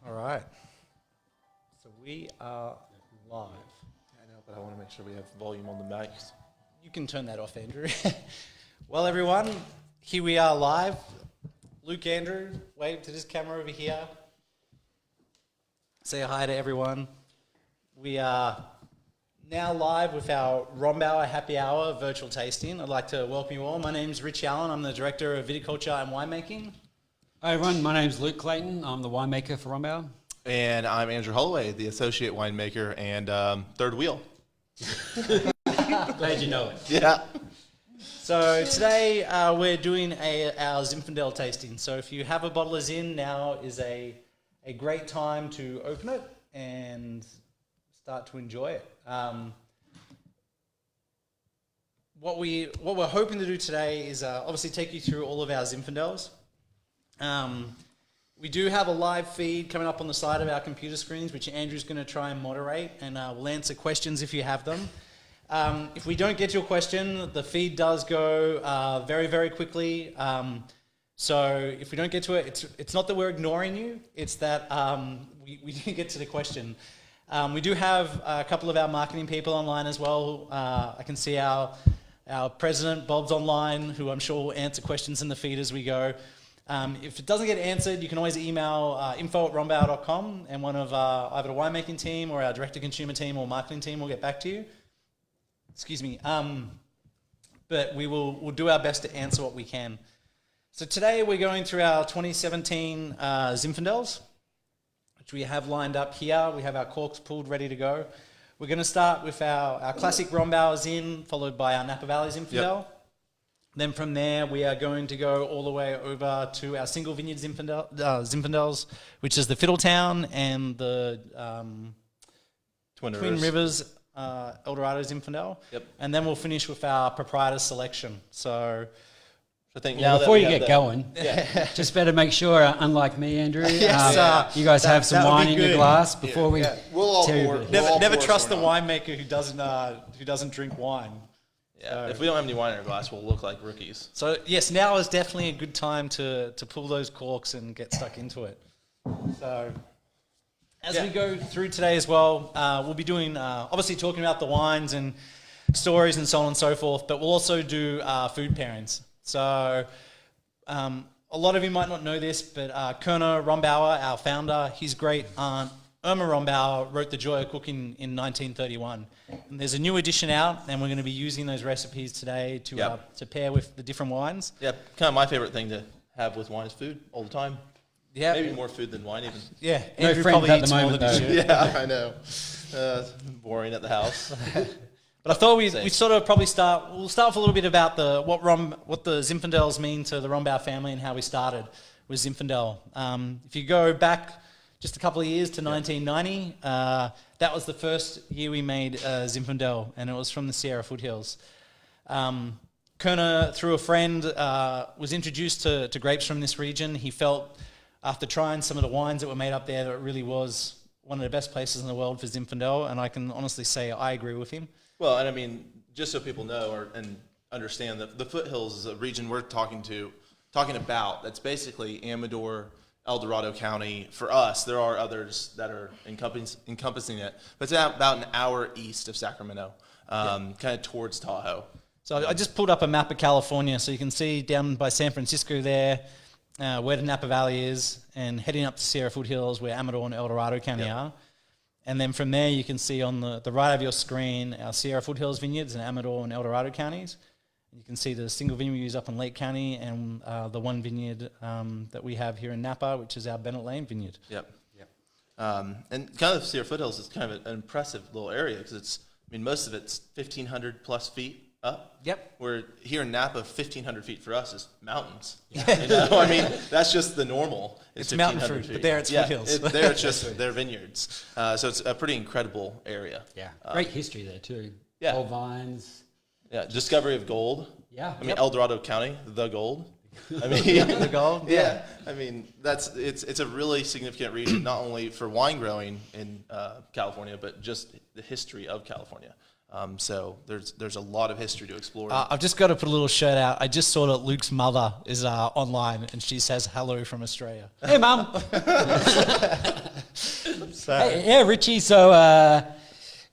All right. So we are live. I know, but I want to make sure we have volume on the mics. You can turn that off, Andrew. Well, everyone, here we are live. Luke, Andrew, wave to this camera over here. Say hi to everyone. We are now live with our Rombauer Happy Hour virtual tasting. I'd like to welcome you all. My name's Rich Allen. I'm the Director of Viticulture and Winemaking. Hi everyone, my name's Luke Clayton. I'm the winemaker for Rombauer. And I'm Andrew Holloway, the associate winemaker and third wheel. Glad you know it. Yeah. So today we're doing our Zinfandel tasting. So if you have a bottle of Zin, now is a great time to open it and start to enjoy it. What we're hoping to do today is obviously take you through all of our Zinfandels. We do have a live feed coming up on the side of our computer screens, which Andrew's going to try and moderate, and we'll answer questions if you have them. If we don't get to your question, the feed does go very, very quickly. So if we don't get to it, it's not that we're ignoring you, it's that we didn't get to the question. We do have a couple of our marketing people online as well. I can see our president, Bob's online, who I'm sure will answer questions in the feed as we go. If it doesn't get answered, you can always email info@rombauer.com, and one of either the winemaking team or our direct-to-consumer team or marketing team will get back to you. Excuse me. But we'll do our best to answer what we can. So today we're going through our 2017 Zinfandels, which we have lined up here. We have our corks pulled, ready to go. We're going to start with our classic Rombauer Zin, followed by our Napa Valley Zinfandel. Yep. Then from there, we are going to go all the way over to our single vineyard Zinfandels, which is the Fiddletown and the Twin Rivers El Dorado Zinfandel. Yep. And then we'll finish with our proprietor's selection. So I think Well, before you get going, just better make sure, unlike me, Andrew, Yes, you guys have some that would wine be in your good. glass before we We'll all tear pour. it. never trust the winemaker who doesn't drink wine. Yeah. If we don't have any wine in our glass, we'll look like rookies. So yes, now is definitely a good time to pull those corks and get stuck into it. So as we go through today as well, we'll be doing obviously talking about the wines and stories and so on and so forth, but we'll also do food pairings. So a lot of you might not know this, but Kerner Rombauer, our founder, his great aunt Irma Rombauer wrote The Joy of Cooking in 1931. And there's a new edition out, and we're going to be using those recipes today to pair with the different wines. Yeah, kind of my favorite thing to have with wine is food all the time. Yeah, Maybe more food than wine even. Yeah, No Andrew friends probably at the eats more moment, than he though. should. Yeah, I know. Boring at the house. But I thought we sort of probably we'll start with a little bit about what the Zinfandels mean to the Rombauer family and how we started with Zinfandel. If you go back just a couple of years to 1990, that was the first year we made Zinfandel, and it was from the Sierra foothills. Kerner, through a friend, was introduced to grapes from this region. He felt, after trying some of the wines that were made up there, that it really was one of the best places in the world for Zinfandel, and I can honestly say I agree with him. Well, and I mean, just so people know and understand, that the foothills is a region we're talking about. That's basically Amador, El Dorado County. For us, there are others that are encompassing it, but it's about an hour east of Sacramento, kind of towards Tahoe. So I just pulled up a map of California, so you can see down by San Francisco there where the Napa Valley is, and heading up to Sierra Foothills where Amador and El Dorado County are. And then from there, you can see on the right of your screen our Sierra Foothills vineyards in Amador and El Dorado counties. You can see the single vineyard we use up in Lake County, and the one vineyard that we have here in Napa, which is our Bennett Lane vineyard. Yep. And kind of Sierra Foothills is kind of an impressive little area because most of it's 1,500 plus feet up. Yep. Where here in Napa, 1,500 feet for us is mountains. Yeah. That's just the normal. It's mountain fruit, but there it's foothills. There it's just their vineyards. So it's a pretty incredible area. Yeah, great history there too. Yeah. Old vines. Yeah, discovery of gold. Yeah. El Dorado County, the gold. The gold. Yeah. It's a really significant region, not only for wine growing in California, but just the history of California. So there's a lot of history to explore. I've just got to put a little shout out. I just saw that Luke's mother is online, and she says hello from Australia. Hey, Mum. So, Hey, yeah, Richie. So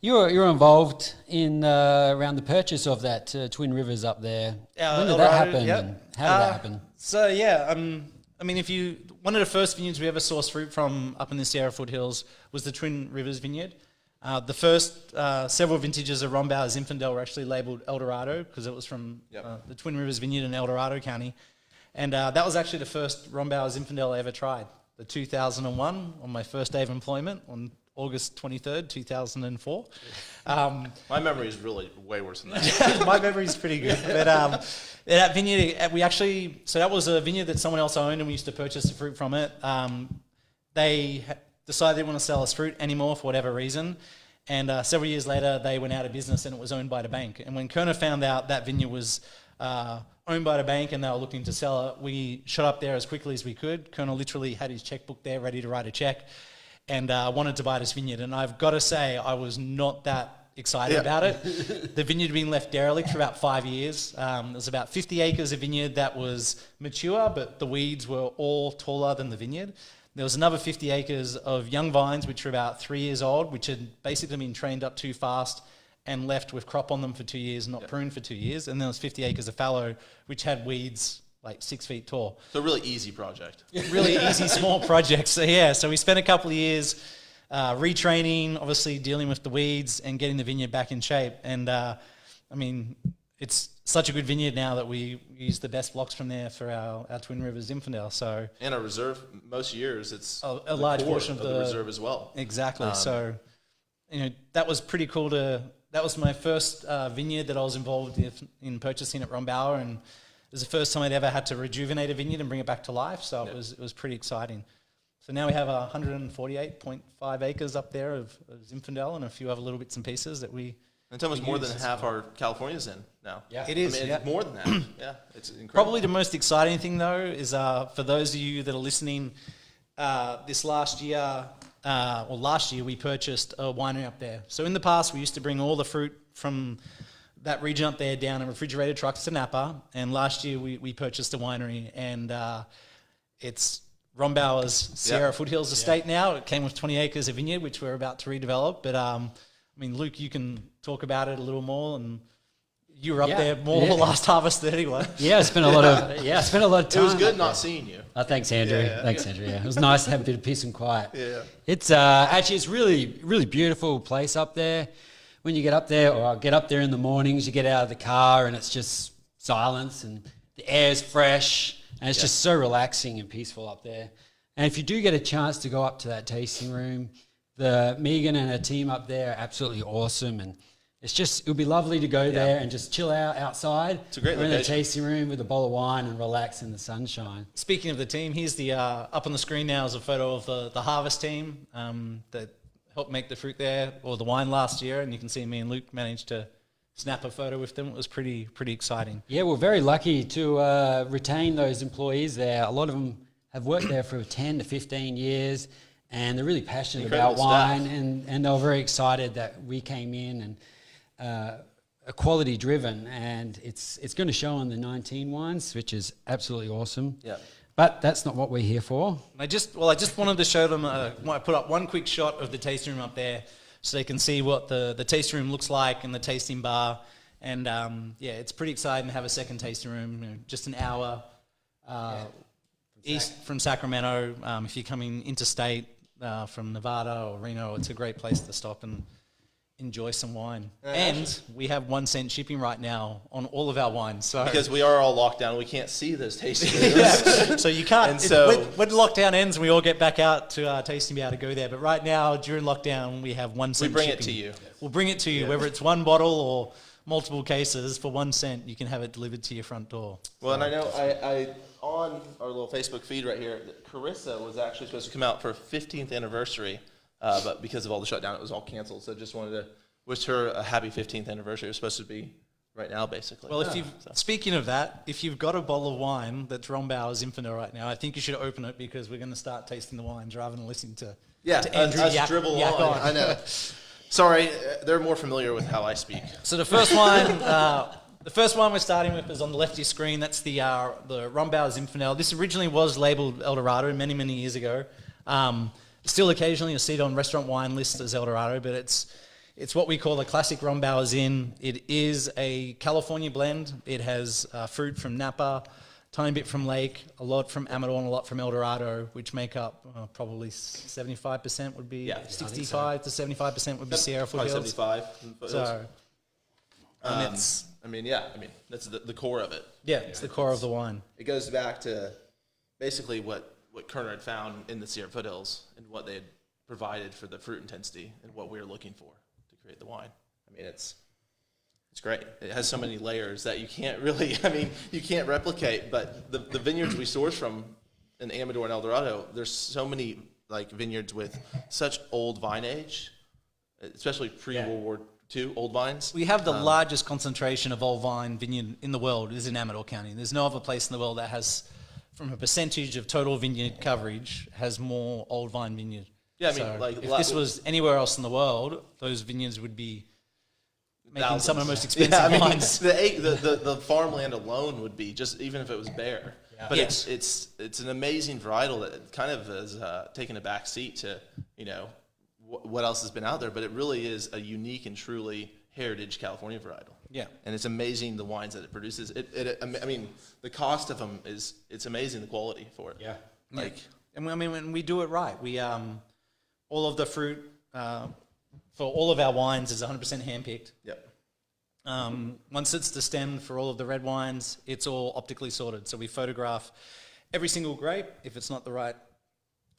you're involved in around the purchase of that Twin Rivers up there. When did that happen? Yep. And how did that happen? So yeah, I mean, one of the first vineyards we ever sourced fruit from up in the Sierra foothills was the Twin Rivers vineyard. The first several vintages of Rombauer Zinfandel were actually labelled El Dorado because it was from the Twin Rivers vineyard in El Dorado County. And that was actually the first Rombauer Zinfandel I ever tried. The 2001, on my first day of employment, on August 23rd, 2004. My memory is really way worse than that. My memory's pretty good. But that vineyard, so that was a vineyard that someone else owned and we used to purchase the fruit from it. They decided they didn't want to sell us fruit anymore for whatever reason. And several years later, they went out of business and it was owned by the bank. And when Kerner found out that vineyard was owned by the bank and they were looking to sell it, we shot up there as quickly as we could. Kerner literally had his checkbook there ready to write a check and wanted to buy this vineyard. And I've got to say, I was not that excited about it. The vineyard had been left derelict for about 5 years. There was about 50 acres of vineyard that was mature, but the weeds were all taller than the vineyard. There was another 50 acres of young vines, which were about 3 years old, which had basically been trained up too fast and left with crop on them for 2 years, not pruned for 2 years. And there was 50 acres of fallow, which had weeds like 6 feet tall. So a really easy project. Really easy, small project. So yeah, so we spent a couple of years retraining, obviously dealing with the weeds and getting the vineyard back in shape. And I mean, it's such a good vineyard now that we use the best blocks from there for our Twin Rivers Zinfandel. So And our reserve, most years, it's a large portion of the reserve as well. Exactly. So, that was pretty cool that was my first vineyard that I was involved in purchasing at Rombauer, and it was the first time I'd ever had to rejuvenate a vineyard and bring it back to life. So it was pretty exciting. So now we have 148.5 acres up there of Zinfandel and a few other little bits and pieces that we. It's almost more than half our California's in now. Yeah. It is. I mean, Yeah. it's more than that. Yeah, it's incredible. Probably the most exciting thing though is for those of you that are listening, last year we purchased a winery up there. So in the past we used to bring all the fruit from that region up there down in refrigerated trucks to Napa, and last year we purchased a winery, and it's Rombauer's Sierra Foothills estate now. It came with 20 acres of vineyard, which we're about to redevelop. But I mean, Luke, you can talk about it a little more, and you were up there more last harvest anyway. Yeah, I spent a lot of time. It was good not seeing you. Oh, thanks, Andrew. Thanks, Andrew. Yeah, it was nice to have a bit of peace and quiet. Yeah. It's actually it's really, really beautiful place up there. When you get up there, or I get up there in the mornings, you get out of the car and it's just silence and the air's fresh and it's just so relaxing and peaceful up there. And if you do get a chance to go up to that tasting room, the Megan and her team up there are absolutely awesome, and it'll be lovely to go there and just chill out outside. It's a great We're in the location. tasting room with a bowl of wine and relax in the sunshine. Speaking of the team, here's the up on the screen now is a photo of the harvest team that helped make the fruit there, or the wine last year, and you can see me and Luke managed to snap a photo with them. It was pretty exciting. Yeah, we're very lucky to retain those employees there. A lot of them have worked there for 10 to 15 years, and they're really passionate about wine, and they were very excited that we came in and quality driven, and it's going to show on the 19 wines, which is absolutely awesome. Yeah. But that's not what we're here for. I just wanted to show them. I put up one quick shot of the tasting room up there, so they can see what the tasting room looks like and the tasting bar. And it's pretty exciting to have a second tasting room. Just an hour east from Sacramento. If you're coming interstate from Nevada or Reno, it's a great place to stop and enjoy some wine. And we have 1 cent shipping right now on all of our wines. So Because we are all locked down, we can't see those tasting rooms. so you can't. And so- when lockdown ends and we all get back out to our tasting, be able to go there. But right now, during lockdown, we have 1 cent. We bring shipping. it to you. We'll bring it to you, whether it's one bottle or multiple cases. For 1 cent, you can have it delivered to your front door. Well, and I know I on our little Facebook feed right here, that Carissa was actually supposed to come out for a 15th anniversary, but because of all the shutdown, it was all canceled. So just wanted to wish her a happy 15th anniversary. It was supposed to be right now, basically. Well, speaking of that, if you've got a bottle of wine that's Rombauer Zinfandel right now, I think you should open it, because we're going to start tasting the wines rather than listening to Andrew us dribble yak on. I know. Sorry, they're more familiar with how I speak. So the first one, we're starting with is on the left of your screen. That's the Rombauer Zinfandel. This originally was labeled El Dorado many, many years ago. Still occasionally you'll see it on restaurant wine lists as El Dorado, but it's what we call a classic Rombauer Zin. It is a California blend. It has fruit from Napa, tiny bit from Lake, a lot from Amador, and a lot from El Dorado, which make up probably 75% would be 65 to 75% would be Sierra foothills. Probably 75. So, That's the core of it. yeah, it's the core of the wine. It goes back to basically what Kerner had found in the Sierra foothills and what they had provided for the fruit intensity and what we were looking for to create the wine. I mean, it's great. It has so many layers that you can't really, you can't replicate. But the vineyards we source from in Amador and El Dorado, there's so many like vineyards with such old vine age, especially pre-World War II old vines. We have the largest concentration of old vine vineyard in the world is in Amador County. There's no other place in the world that has, from a percentage of total vineyard coverage, has more old vine vineyard. Yeah, if this was anywhere else in the world, those vineyards would be making some of the most expensive wines. The farmland alone would be, just even if it was bare. Yeah. But yes. it's an amazing varietal that kind of has taken a back seat to what else has been out there. But it really is a unique and truly heritage California varietal. Yeah, and it's amazing the wines that it produces. The cost of them it's amazing the quality for it. Yeah, and when we do it right, we all of the fruit for all of our wines is 100% handpicked. Yep. Once it's destemmed for all of the red wines, it's all optically sorted. So we photograph every single grape. If it's not the right,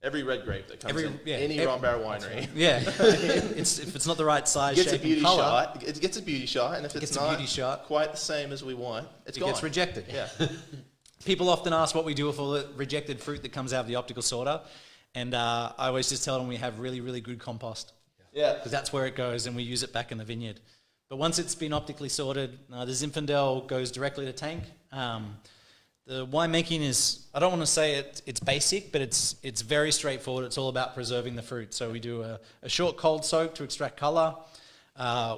every red grape that comes in any Rombauer winery. Yeah, if it's not the right size, gets shape, a beauty and color, shot. It gets a beauty shot, and if it's not beauty shot, quite the same as we want, it gets rejected. Yeah. People often ask what we do with all the rejected fruit that comes out of the optical sorter, and I always just tell them we have really, really good compost. Yeah, because that's where it goes, and we use it back in the vineyard. But once it's been optically sorted, the Zinfandel goes directly to tank. The winemaking is, I don't want to say it's basic, but it's very straightforward. It's all about preserving the fruit. So we do a short cold soak to extract color.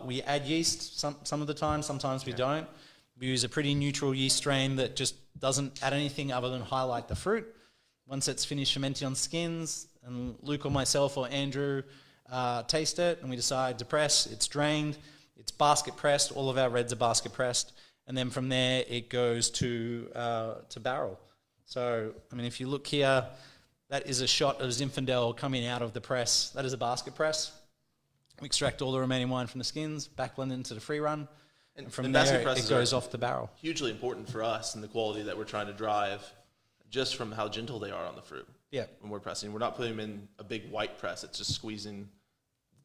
We add yeast some of the time, sometimes we don't. We use a pretty neutral yeast strain that just doesn't add anything other than highlight the fruit. Once it's finished fermenting on skins, and Luke or myself or Andrew taste it, and we decide to press, it's drained, it's basket pressed. All of our reds are basket pressed. And then from there, it goes to barrel. So, if you look here, that is a shot of Zinfandel coming out of the press. That is a basket press. We extract all the remaining wine from the skins, backblend into the free run, and from there, it goes off the barrel. Hugely important for us and the quality that we're trying to drive, just from how gentle they are on the fruit. Yeah. When we're pressing, we're not putting them in a big white press. It's just squeezing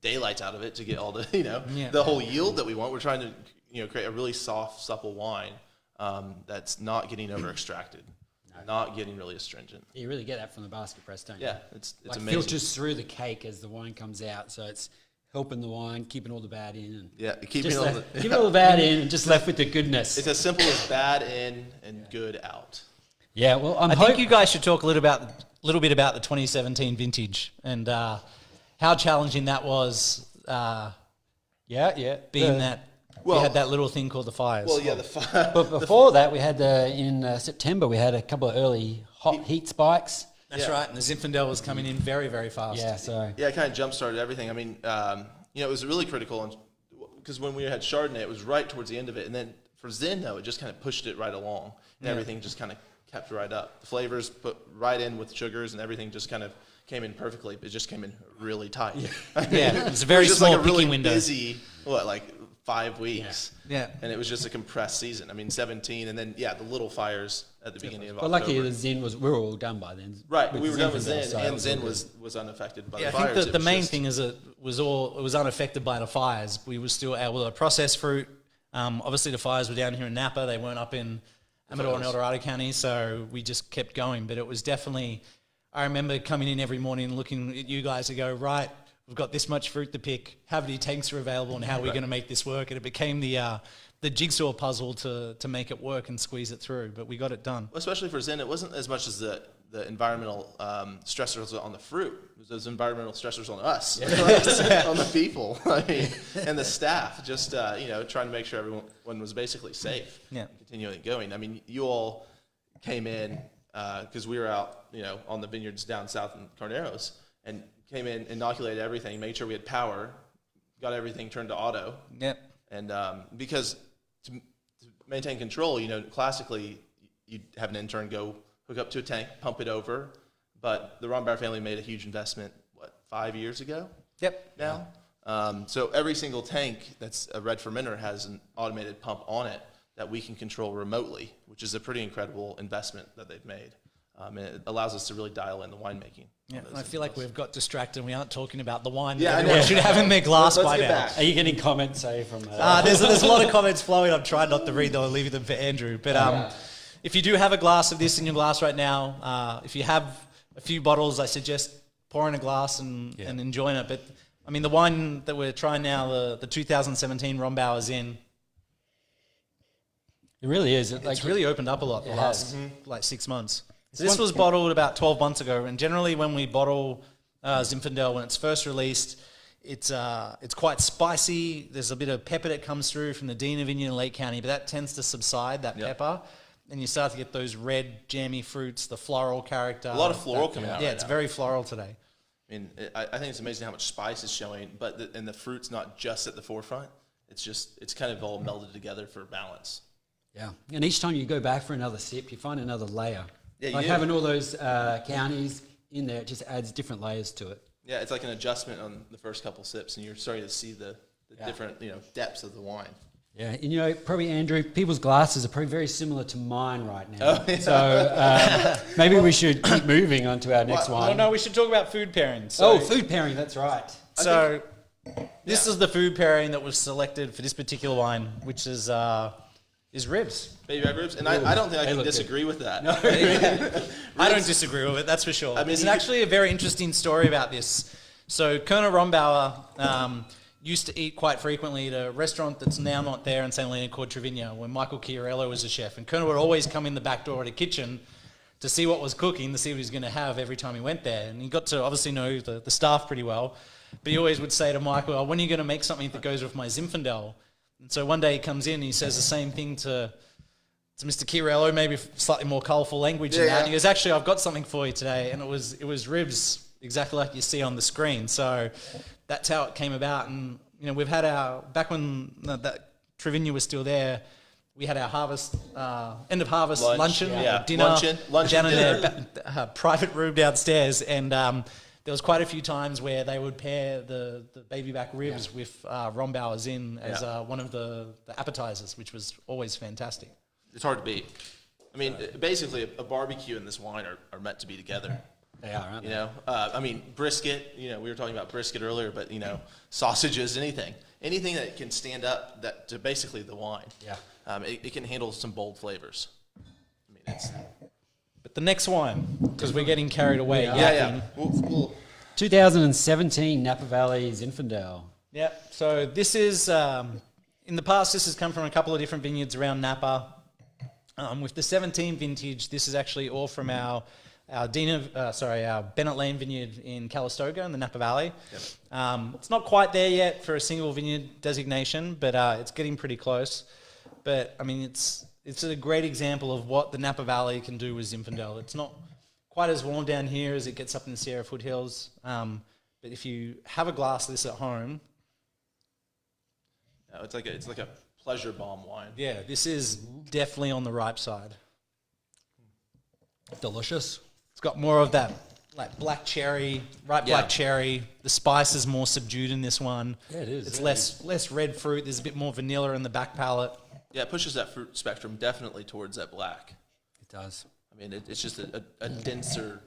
daylight out of it to get all the the whole yield that we want. We're trying to create a really soft, supple wine that's not getting over extracted, not getting really astringent. You really get that from the basket press, don't you? Yeah, it's like amazing. Filters through the cake as the wine comes out, so it's helping the wine, keeping all the bad in, and keeping all the bad in, and just left with the goodness. It's as simple as bad in and good out. Yeah, well, I think you guys should talk a little bit about the 2017 vintage and how challenging that was. Being that we had that little thing called the fires. Well, yeah, the fire. But before that, we had in September we had a couple of early hot heat spikes. That's right, and the Zinfandel was coming in very, very fast. Yeah, so it kind of jump-started everything. It was really critical because when we had Chardonnay, it was right towards the end of it, and then for Zin, though, it just kind of pushed it right along, and everything just kind of kept right up. The flavors put right in with sugars, and everything just kind of came in perfectly. It just came in really tight. Yeah, it was a very small picking really window. Busy, 5 weeks. Yeah. And it was just a compressed season. 17, and then the little fires at the beginning of October. But luckily the Zin we were all done by then. Right, we were done with Zin, and Zin was unaffected by the fires. I think that the main thing is it was unaffected by the fires. We were still able to process fruit. Obviously the fires were down here in Napa. They weren't up in Amador and El Dorado County, so we just kept going. But it was definitely, I remember coming in every morning and looking at you guys to go, right, we've got this much fruit to pick, how many tanks are available, and how are we going to make this work? And it became the jigsaw puzzle to make it work and squeeze it through, but we got it done. Well, especially for Zin, it wasn't as much as the the environmental stressors on the fruit. Those environmental stressors on us, on the people, I mean, and the staff. Just trying to make sure everyone was basically safe. Yeah. And continuing going. I mean, you all came in because we were out, on the vineyards down south in Carneros, and came in, inoculated everything, made sure we had power, got everything turned to auto. Yep. And because to maintain control, classically you'd have an intern go hook up to a tank, pump it over. But the Rombauer family made a huge investment, 5 years ago? Yep. Now? So every single tank that's a red fermenter has an automated pump on it that we can control remotely, which is a pretty incredible investment that they've made. And it allows us to really dial in the winemaking. Yeah, I feel like we've got distracted and we aren't talking about the wine Yeah, that I know. everyone should have in their glass Let's by get now. back. Are you getting comments, say, from... There's a lot of comments flowing. I'm trying not to read them. I'm leaving them for Andrew. But if you do have a glass of this in your glass right now, if you have a few bottles, I suggest pouring a glass and enjoying it. But, I mean, the wine that we're trying now, the 2017 Rombauer Zin, It really is. it's really opened up a lot the last 6 months. So this one- was bottled about 12 months ago, and generally when we bottle Zinfandel, when it's first released, it's quite spicy. There's a bit of pepper that comes through from the Dina Vineyard in Lake County, but that tends to subside, that pepper, and you start to get those red, jammy fruits, the floral character. A lot of floral coming out. Yeah, right it's now. very floral today. I mean, I think it's amazing how much spice is showing, but the fruit's not just at the forefront. It's kind of all melded together for balance. Yeah, and each time you go back for another sip, you find another layer. Yeah, you like do. having all those counties in there, it just adds different layers to it. Yeah, it's like an adjustment on the first couple sips, and you're starting to see the different depths of the wine. Yeah, and probably Andrew, people's glasses are probably very similar to mine right now. So maybe we should keep moving on to our next Oh wine. no, we should talk about food pairing. So, food pairing, that's right. So this is the food pairing that was selected for this particular wine, which is ribs. Baby back ribs, and I don't think I They can look good. disagree with that. I don't disagree with it, that's for sure. I mean, There's you actually a very interesting story about this. So Colonel Rombauer used to eat quite frequently at a restaurant that's now not there in St. Helena called Trevigno, when Michael Chiarello was a chef. And Colonel would always come in the back door of the kitchen to see what was cooking, to see what he was going to have every time he went there. And he got to obviously know the staff pretty well. But he always would say to Michael, when are you going to make something that goes with my Zinfandel? And so one day he comes in and he says the same thing to Mr. Chiarello, maybe slightly more colourful language than that. And he goes, actually, I've got something for you today. And it was ribs, exactly like you see on the screen. So that's how it came about. And, we've had back when that Trevigno was still there, we had our end of harvest luncheon, dinner, luncheon down in dinner. their private room downstairs. And there was quite a few times where they would pair the baby back ribs with Rombauer Zin as one of the appetizers, which was always fantastic. It's hard to beat. I mean, basically, a barbecue and this wine are meant to be together. They are, aren't they? Brisket. We were talking about brisket earlier, but sausages, anything that can stand up to basically the wine. Yeah. It can handle some bold flavors. I mean, it's But the next wine, because we're getting carried away. yeah. We'll 2017 Napa Valley Zinfandel. Yeah, so this is, in the past, this has come from a couple of different vineyards around Napa. With the 17 vintage, this is actually all from our Bennett Lane vineyard in Calistoga in the Napa Valley. Yep. It's not quite there yet for a single vineyard designation, but it's getting pretty close. But, I mean, it's a great example of what the Napa Valley can do with Zinfandel. It's not quite as warm down here as it gets up in the Sierra foothills. But if you have a glass of this at home, it's like a pleasure bomb wine. yeah, this is definitely on the ripe side. Delicious. It's got more of that like black cherry, black cherry. The spice is more subdued in this one. Yeah, it is. It's less red fruit. There's a bit more vanilla in the back palate. Yeah, it pushes that fruit spectrum definitely towards that black. It does. I mean, it's just a denser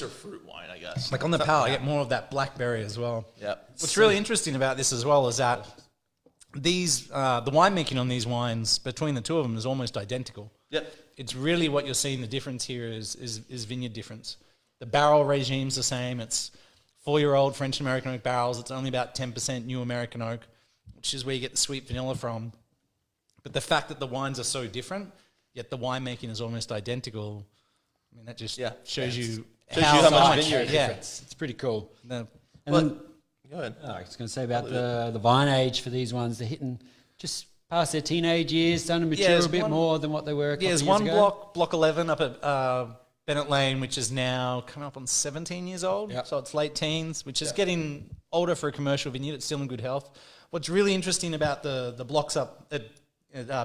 fruit wine, I guess. Like on the palate, I get more of that blackberry as well. Yep. What's really interesting about this as well is that these the winemaking on these wines between the two of them is almost identical. Yep. It's really what you're seeing the difference here is vineyard difference. The barrel regime's the same. It's 4-year-old French American oak barrels. It's only about 10% new American oak, which is where you get the sweet vanilla from. But the fact that the wines are so different, yet the winemaking is almost identical, I mean, that just Yeah. shows Yeah, you shows you how much vineyard yeah. difference. It's pretty cool. No, And But- then, Go ahead. I was going to say about the vine age for these ones. They're hitting just past their teenage years, starting to mature there's a bit one- more than what they were a couple there's of years one ago. block 11 up at Bennett Lane, which is now coming up on 17 years old. Yep. So it's late teens, which is getting older for a commercial vineyard. It's still in good health. What's really interesting about the blocks up at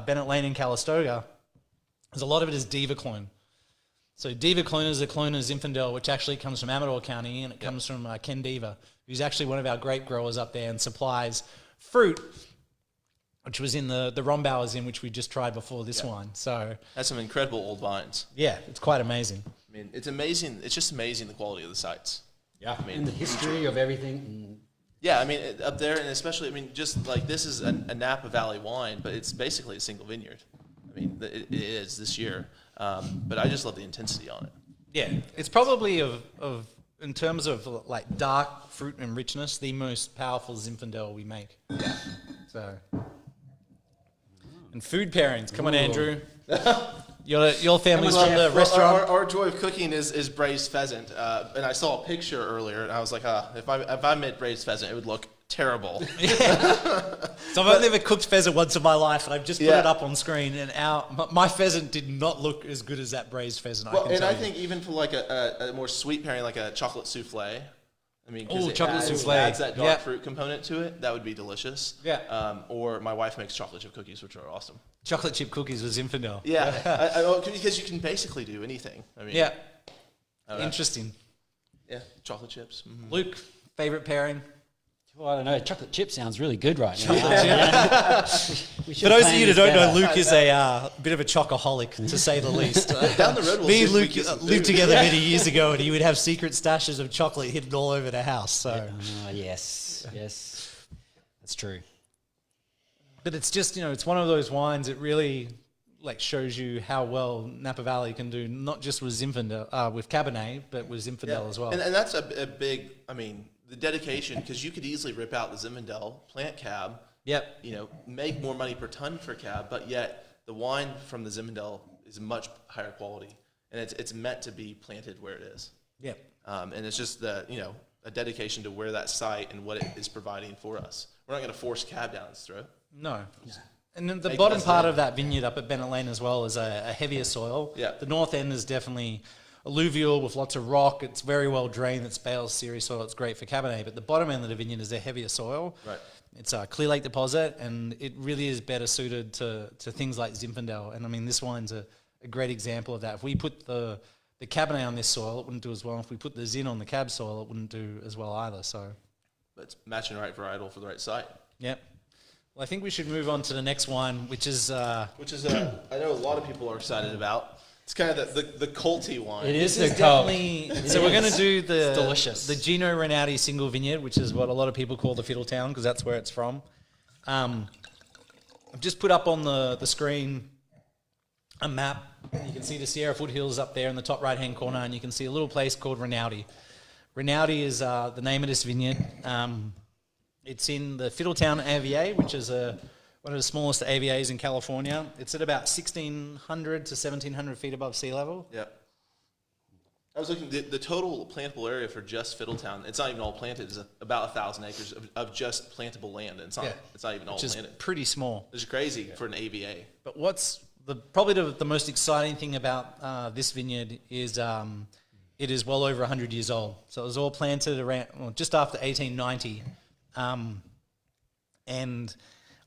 Bennett Lane in Calistoga is a lot of it is Diva clone. So Diva clone is a clone of Zinfandel, which actually comes from Amador County, and it comes from Ken Diva, who's actually one of our grape growers up there and supplies fruit, which was in the Rombauer Zin, which we just tried before this wine. So That's some incredible old vines. yeah, it's quite amazing. I mean, it's amazing. It's just amazing the quality of the sites. Yeah, I mean, and the history of everything. Yeah, I mean, up there, and especially, I mean, just like this is a Napa Valley wine, but it's basically a single vineyard. I mean, it is this year. But I just love the intensity on it. Yeah, it's probably of in terms of like dark fruit and richness, the most powerful Zinfandel we make. Yeah. So, and food pairings. Come on, Ooh. Andrew. Your family's Come on, from the chef. restaurant. Our joy of cooking is braised pheasant. And I saw a picture earlier, and I was like, if I made braised pheasant, it would look terrible. So I've only ever cooked pheasant once in my life, and I've just put Yeah. it up on screen. And my pheasant did not look as good as that braised pheasant. Well, I can and tell I you. think even for like a more sweet pairing, like a chocolate souffle. I mean, 'cause Ooh, it chocolate adds, souffle. adds that dark Yeah. fruit component to it. That would be delicious. Yeah. Or my wife makes chocolate chip cookies, which are awesome. Chocolate chip cookies with Zinfandel. Yeah, because you can basically do anything. I mean, Yeah. I don't know. Interesting. Yeah, chocolate chips. Mhm. Luke, favorite pairing? Well, I don't know. Chocolate chip sounds really good right now. We should For those of plan you that this don't know, better. Luke is a bit of a chocoholic, to say the least. Down the road, we'll Me see and if we Luke can get some lived food. together many years ago, and he would have secret stashes of chocolate hidden all over the house. So, Yes, that's true. but it's just it's one of those wines that really like shows you how well Napa Valley can do, not just with Zinfandel, with Cabernet, but with Zinfandel as well. And that's a big, I mean, the dedication, because you could easily rip out the Zinfandel, plant cab, Yep. make more money per ton for cab, but yet the wine from the Zinfandel is much higher quality, and it's meant to be planted where it is. Yep. And it's just a dedication to where that site and what it is providing for us. We're not going to force cab down its throat. No. And then the Make bottom less part land. of that vineyard up at Bennett Lane as well is a heavier soil. Yeah. The north end is definitely alluvial with lots of rock. It's very well drained. It's Bales series soil. It's great for Cabernet. But the bottom end of the vineyard is a heavier soil. Right. It's a Clear Lake deposit, and it really is better suited to things like Zinfandel. And I mean, this wine's a great example of that. If we put the Cabernet on this soil, it wouldn't do as well. If we put the Zin on the Cab soil, it wouldn't do as well either. So, But it's matching the right varietal for the right site. yep. Well, I think we should move on to the next one, which is Which is, I know a lot of people are excited about. It's kind of the culty wine. It is This the is cult. definitely. So we're going to do the It's delicious. the Gino Rinaldi single vineyard, which is what a lot of people call the Fiddletown because that's where it's from. I've just put up on the screen a map. You can see the Sierra foothills up there in the top right hand corner, and you can see a little place called Rinaldi. Rinaldi is the name of this vineyard. It's in the Fiddletown AVA, which is one of the smallest AVAs in California. It's at about 1,600 to 1,700 feet above sea level. Yep. I was looking, the total plantable area for just Fiddletown, it's not even all planted, is about 1,000 acres of just plantable land. And it's not even all which is planted. pretty small. It's crazy for an AVA. But what's probably the most exciting thing about this vineyard is it is well over 100 years old. So it was all planted around just after 1890. And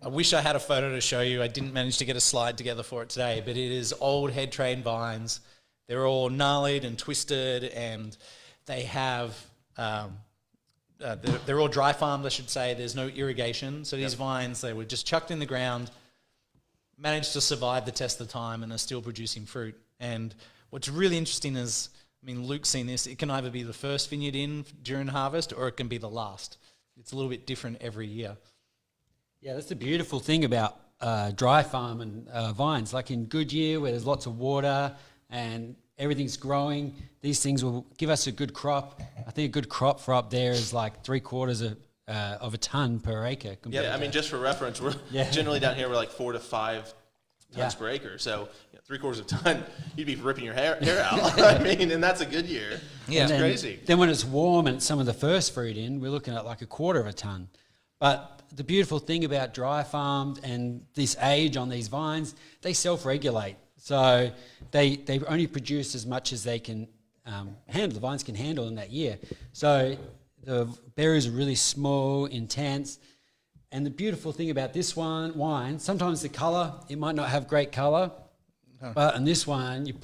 I wish I had a photo to show you. I didn't manage to get a slide together for it today, but it is old head train vines. They're all gnarled and twisted, and they have they're all dry farmed, I should say. There's no irrigation. So these vines, they were just chucked in the ground, managed to survive the test of time, and are still producing fruit. And what's really interesting is, I mean, Luke's seen this, it can either be the first vineyard in during harvest or it can be the last. It's a little bit different every year. Yeah, that's the beautiful thing about dry farm and vines. Like in Goodyear, where there's lots of water and everything's growing, these things will give us a good crop. I think a good crop for up there is like 3/4 of a ton per acre. Yeah, I mean, just for reference, we're generally down here, we're like 4 to 5 tons per acre. So 3/4 of a ton, you'd be ripping your hair out. I mean, and that's a good year. Yeah. It's And crazy. Then when it's warm and some of the first fruit in, we're looking at like 1/4 of a ton. But the beautiful thing about dry farmed and this age on these vines, they self-regulate. So they only produce as much as they can handle, the vines can handle in that year. So the berries are really small, intense. And the beautiful thing about this wine, sometimes the color, it might not have great color, but in this one, you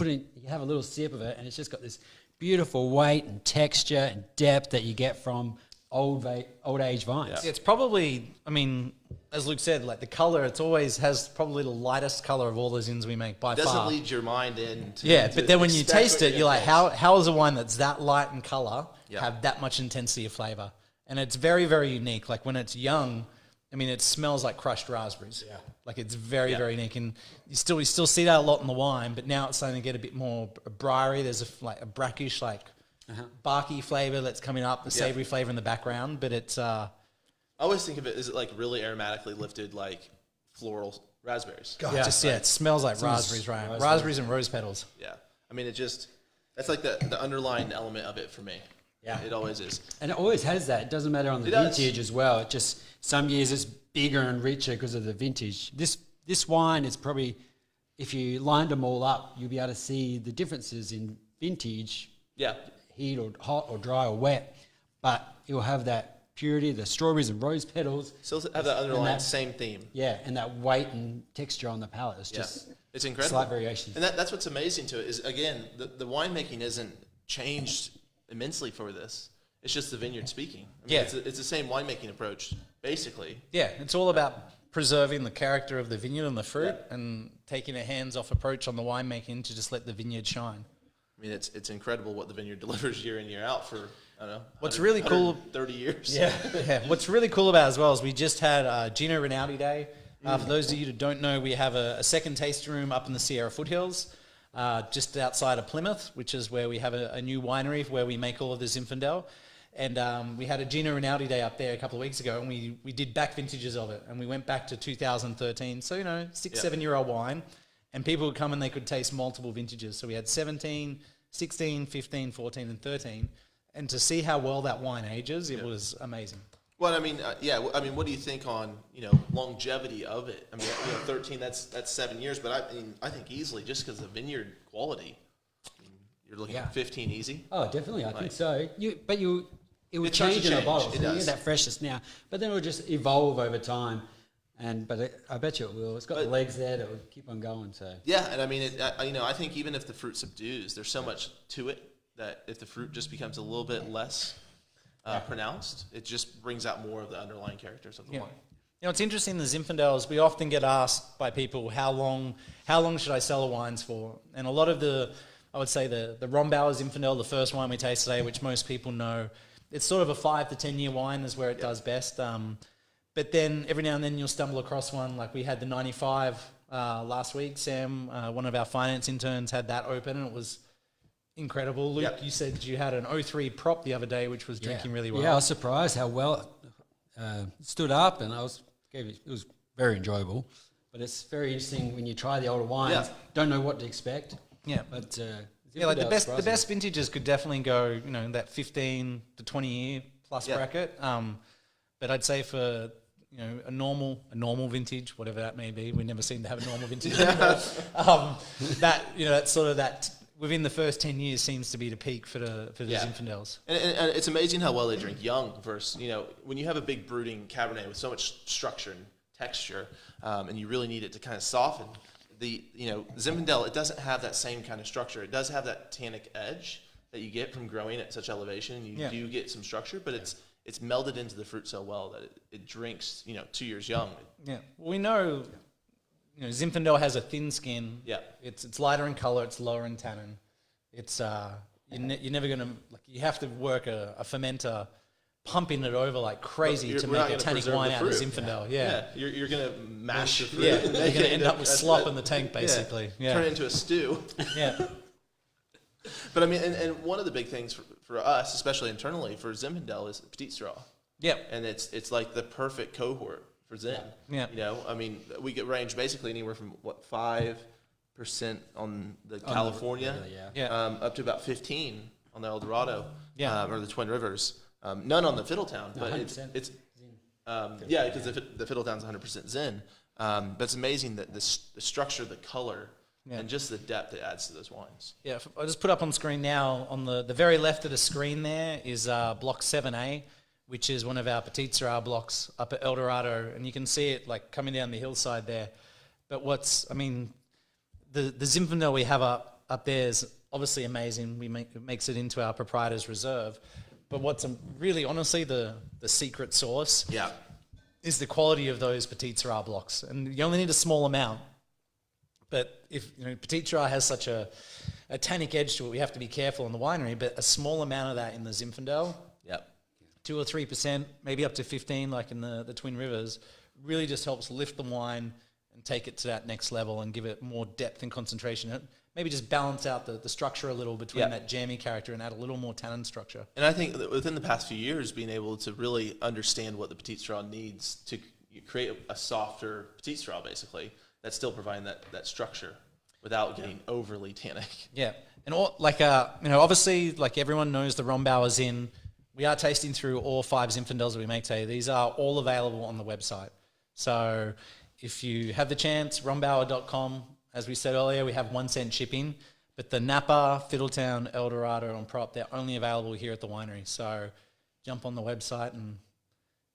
have a little sip of it, and it's just got this beautiful weight and texture and depth that you get from old age vines. It's probably, I mean, as Luke said, like the color, it's always has probably the lightest color of all the zins we make by It doesn't far. lead your mind in. But then when you expect taste what it, you're like, gonna how is a wine that's that light in color Yeah. have that much intensity of flavor? And it's very, very unique. Like when it's young, I mean, it smells like crushed raspberries. Yeah. Like it's very, very unique. And we still see that a lot in the wine, but now it's starting to get a bit more briary. There's a brackish, like barky flavor that's coming up, the savory flavor in the background. But it's, I always think of it as like really aromatically lifted, like floral raspberries. God, it smells like raspberries, right? Raspberries and rose petals. Yeah. I mean, that's like the underlying element of it for me. Yeah. It always is. And it always has that. It doesn't matter on the It does. vintage as well. It just, some years it's bigger and richer because of the vintage. This wine is probably, if you lined them all up, you'll be able to see the differences in vintage, Yeah. heat or hot or dry or wet, but it will have that purity, the strawberries and rose petals. Still have that underlying that- same theme. Yeah, and that weight and texture on the palate. It's just It's incredible. slight variations. And that's what's amazing to it is, again, the winemaking isn't changed immensely for this. It's just the vineyard speaking. I mean, it's the same winemaking approach, basically. Yeah, it's all about preserving the character of the vineyard and the fruit and taking a hands-off approach on the winemaking to just let the vineyard shine. I mean, it's incredible what the vineyard delivers year in, year out for, I don't know, What's really cool- 30 years. Yeah. What's really cool about it as well is we just had Gino Rinaldi Day. For those of you who don't know, we have a second tasting room up in the Sierra foothills, just outside of Plymouth, which is where we have a new winery where we make all of the Zinfandel. And we had a Gino Rinaldi Day up there a couple of weeks ago, and we did back vintages of it. And we went back to 2013, so, 6-7-year-old wine. And people would come and they could taste multiple vintages. So we had 17, 16, 15, 14, and 13. And to see how well that wine ages, it was amazing. Well, I mean, what do you think on, longevity of it? I mean, 13, that's 7 years, but I think easily just because of the vineyard quality, you're looking at 15 easy. Oh, definitely, I think so. It will It starts to change in a change. bottle. It So you does. get that freshness now, but then it will just evolve over time. I bet you it will. It's got the legs there that will keep on going. So Yeah, and I mean, I think even if the fruit subdues, there's so much to it that if the fruit just becomes a little bit less pronounced, it just brings out more of the underlying characters of the wine. It's interesting, the Zinfandels, we often get asked by people, how long should I sell the wines for? And a lot of I would say the Rombauer Zinfandel, the first wine we taste today, which most people know, it's sort of a 5 to 10 year wine is where it does best. But then every now and then you'll stumble across one, like we had the 95 last week. Sam, one of our finance interns, had that open, and it was incredible. Luke, you said you had an 03 prop the other day, which was drinking really well. Yeah, I was surprised how well it stood up, and it was very enjoyable. But it's very interesting when you try the older wines, don't know what to expect. Yeah. But Like the best vintages could definitely go, that 15 to 20 year plus bracket. But I'd say for a normal vintage, whatever that may be, we never seem to have a normal vintage. That's sort of that within the first 10 years seems to be the peak for the Zinfandels. And it's amazing how well they drink young versus, when you have a big brooding Cabernet with so much structure and texture, and you really need it to kind of soften. The Zinfandel, it doesnit have that same kind of structure. It does have that tannic edge that you get from growing at such elevation. You do get some structure, but it's melded into the fruit so well that it drinks 2 years young. Yeah, we know Zinfandel has a thin skin. Yeah, it's lighter in color. It's lower in tannin. It's you're never gonna you have to work a fermenter pumping it over like crazy to make a tannic wine out of Zinfandel. Yeah. You're gonna mash the fruit. Yeah, and you're make gonna it end up with slop in the tank basically. Yeah. Turn it into a stew. Yeah. But I mean, and one of the big things for us, especially internally for Zinfandel, is Petite Straw. Yep. And it's like the perfect cohort for Zin. Yeah. I mean, we get range basically anywhere from 5 on the California, up to about 15 on the El Dorado, or the Twin Rivers. None on the Fiddletown, but it's because the Fiddletown's 100% Zen. But it's amazing that the structure, the color, and just the depth it adds to those wines. Yeah, I'll just put up on screen now. On the very left of the screen there is Block 7A, which is one of our Petit Syrah blocks up at El Dorado, and you can see it like coming down the hillside there. But the Zinfandel we have up there is obviously amazing. It makes it into our proprietor's reserve. But what's really, honestly, the secret sauce is the quality of those Petit Syrah blocks. And you only need a small amount. But if Petit Syrah has such a tannic edge to it, we have to be careful in the winery. But a small amount of that in the Zinfandel, 2 or 3%, maybe up to 15, like in the Twin Rivers, really just helps lift the wine and take it to that next level and give it more depth and concentration. And maybe just balance out the structure a little between that jammy character and add a little more tannin structure. And I think that within the past few years, being able to really understand what the Petit Syrah needs to create a softer Petit Syrah, basically, that's still providing that structure without getting overly tannic. Yeah, and obviously, like everyone knows, the Rombauer Zin. We are tasting through all 5 Zinfandels that we make today. These are all available on the website. So if you have the chance, rombauer.com. As we said earlier, we have 1 cent shipping. But the Napa, Fiddletown, El Dorado, and Prop, they're only available here at the winery. So jump on the website and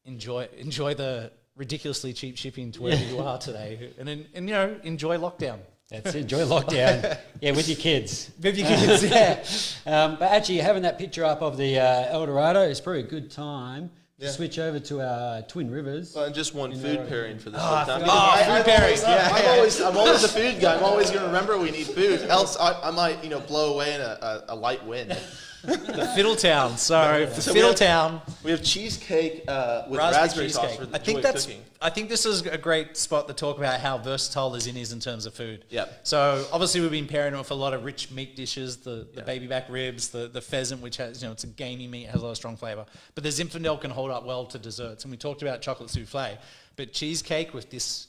enjoy the ridiculously cheap shipping to wherever you are today, and enjoy lockdown. That's it. Enjoy lockdown. With your kids. With your kids, But actually, having that picture up of the El Dorado is probably a good time to switch over to our Twin Rivers. Well, and just one food pairing for this whole time. Food pairing. I'm always the food guy. I'm always going to remember we need food. Else, I might blow away in a light wind. The Fiddletown. So Fiddletown. We have cheesecake with raspberry sauce for the joy of cooking. I think this is a great spot to talk about how versatile the Zin is in terms of food. Yep. So obviously we've been pairing it with a lot of rich meat dishes, the baby back ribs, the pheasant, which has it's a gamey meat, has a lot of strong flavour. But the Zinfandel can hold up well to desserts, and we talked about chocolate souffle. But cheesecake with this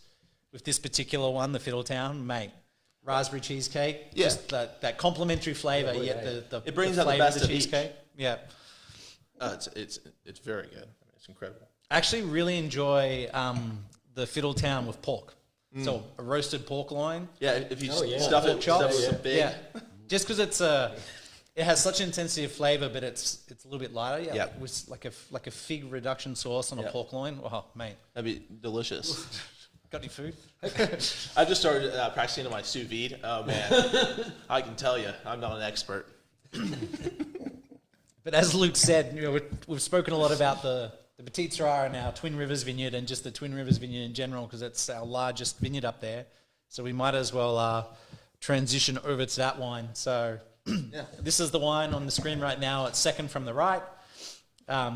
particular one, the Fiddletown, mate. Raspberry cheesecake, just that complementary flavour, yet the it brings the out the flavour best of of the each. cheesecake. Yeah, it's very good. It's incredible. I actually really enjoy the Fiddletown with pork. So a roasted pork loin. Yeah, if you stuff it with some big. Just because it has such intensity of flavour, but it's a little bit lighter. Yeah, with like a fig reduction sauce on a pork loin. Oh, mate, that'd be delicious. Got any food? I just started practicing on my sous vide. Oh man, I can tell you, I'm not an expert. But as Luke said, we've spoken a lot about the Petit Syrah and our Twin Rivers vineyard, and just the Twin Rivers vineyard in general, because it's our largest vineyard up there. So we might as well transition over to that wine. So this is the wine on the screen right now. It's second from the right.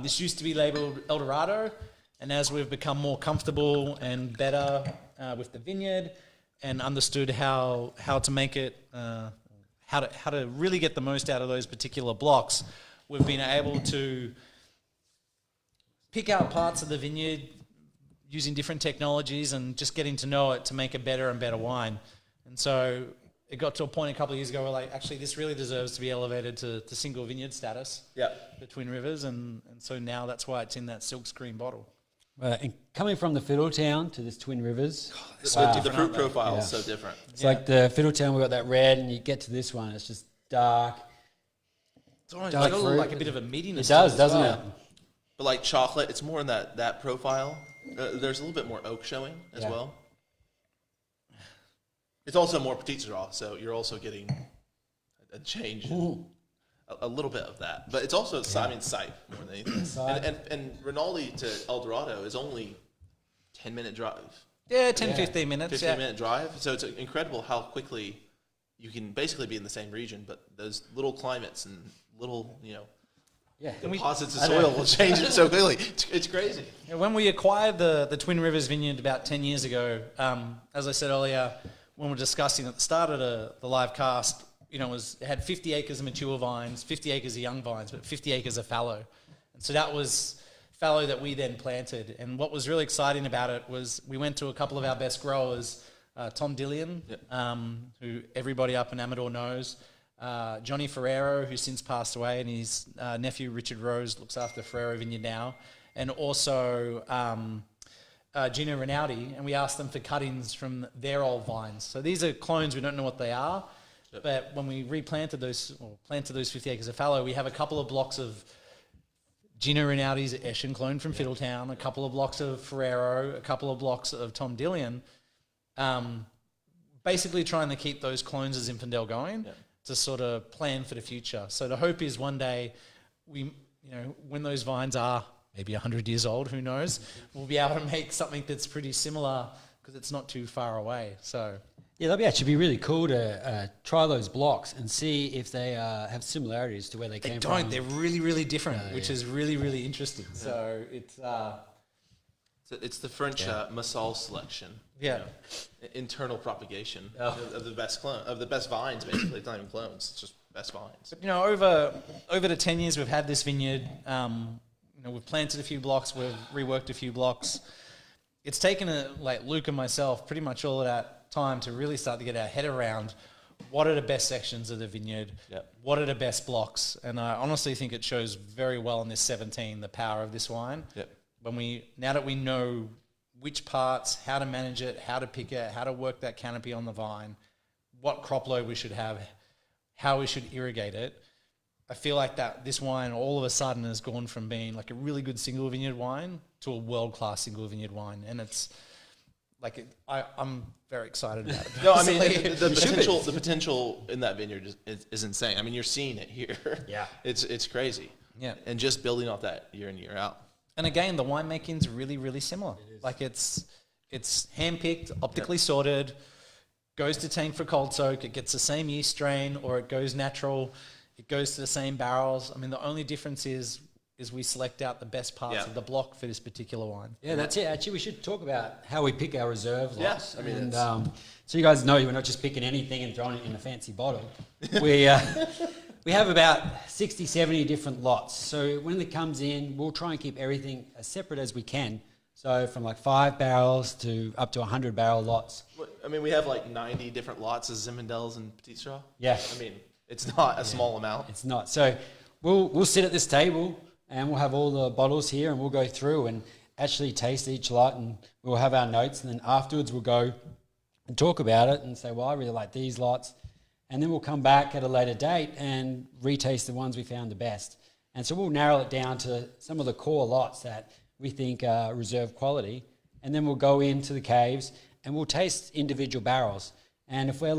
This used to be labelled El Dorado. And as we've become more comfortable and better with the vineyard and understood how to make it, how to really get the most out of those particular blocks, we've been able to pick out parts of the vineyard using different technologies and just getting to know it to make a better and better wine. And so it got to a point a couple of years ago where actually this really deserves to be elevated to single vineyard status. Yeah, the Twin Rivers, and so now that's why it's in that silk screen bottle. And coming from the Fiddletown to this Twin Rivers, the fruit profile is so different. It's like the Fiddletown, we got that red, and you get to this one, it's just dark. It's almost got like a bit of a meatiness. It does, to doesn't well. it? But like chocolate, it's more in that profile. There's a little bit more oak showing as well. It's also more Petit Syrah, so you're also getting a change. A little bit of that, but it's also Simon's sight more than anything. And Rinaldi to El Dorado is only 10-minute drive. Yeah, 15 minutes. 15-minute drive. So it's incredible how quickly you can basically be in the same region, but those little climates and little deposits of soil will change it so quickly. It's crazy. When we acquired the Twin Rivers vineyard about 10 years ago, as I said earlier, when we were discussing at the start of the live cast, it had 50 acres of mature vines, 50 acres of young vines, but 50 acres of fallow. And so that was fallow that we then planted. And what was really exciting about it was we went to a couple of our best growers Tom Dillion, Yep. who everybody up in Amador knows. Johnny Ferrero, who's since passed away, and his nephew Richard Rose looks after Ferrero Vineyard now. And also Gino Rinaldi, and we asked them for cuttings from their old vines. So these are clones, we don't know what they are, but when we planted those 50 acres of fallow, we have a couple of blocks of Gino Rinaldi's Eschen clone from Fiddletown, a couple of blocks of Ferrero, a couple of blocks of Tom Dillion, basically trying to keep those clones of Zinfandel going to sort of plan for the future. So the hope is one day when those vines are maybe 100 years old, who knows, we'll be able to make something that's pretty similar because it's not too far away. So Yeah, that'd actually be really cool to try those blocks and see if they have similarities to where they came from. they're really, really different, which is really, really interesting. So it's... it's the French Massal selection. Yeah. Internal propagation of the best vines, basically. It's not even clones, it's just best vines. But, over the 10 years we've had this vineyard, we've planted a few blocks, we've reworked a few blocks. It's taken, Luke and myself, pretty much all of that time to really start to get our head around what are the best sections of the vineyard, what are the best blocks. And I honestly think it shows very well in this 17, the power of this wine. Now that we know which parts, how to manage it, how to pick it, how to work that canopy on the vine, what crop load we should have, how we should irrigate it, I feel like that this wine all of a sudden has gone from being like a really good single vineyard wine to a world-class single vineyard wine. And it's I'm very excited about it. No, I mean, the potential in that vineyard is insane. I mean, you're seeing it here. Yeah. It's crazy. Yeah. And just building off that year in, year out. And again, the winemaking is really, really similar. It's hand-picked, optically sorted, goes to tank for cold soak, it gets the same yeast strain, or it goes natural, it goes to the same barrels. I mean, the only difference is we select out the best parts of the block for this particular wine. Yeah, that's it. Actually, we should talk about how we pick our reserve lots. I mean, and, so you guys know we're not just picking anything and throwing it in a fancy bottle. We have about 60, 70 different lots. So when it comes in, we'll try and keep everything as separate as we can. So from 5 barrels to up to 100 barrel lots. I mean, we have 90 different lots of Zinfandels and Petit Straw. Yeah. I mean, it's not a small amount. It's not. So we'll sit at this table and we'll have all the bottles here and we'll go through and actually taste each lot and we'll have our notes, and then afterwards we'll go and talk about it and say, well, I really like these lots. And then we'll come back at a later date and retaste the ones we found the best. And so we'll narrow it down to some of the core lots that we think are reserve quality. And then we'll go into the caves and we'll taste individual barrels. And if we're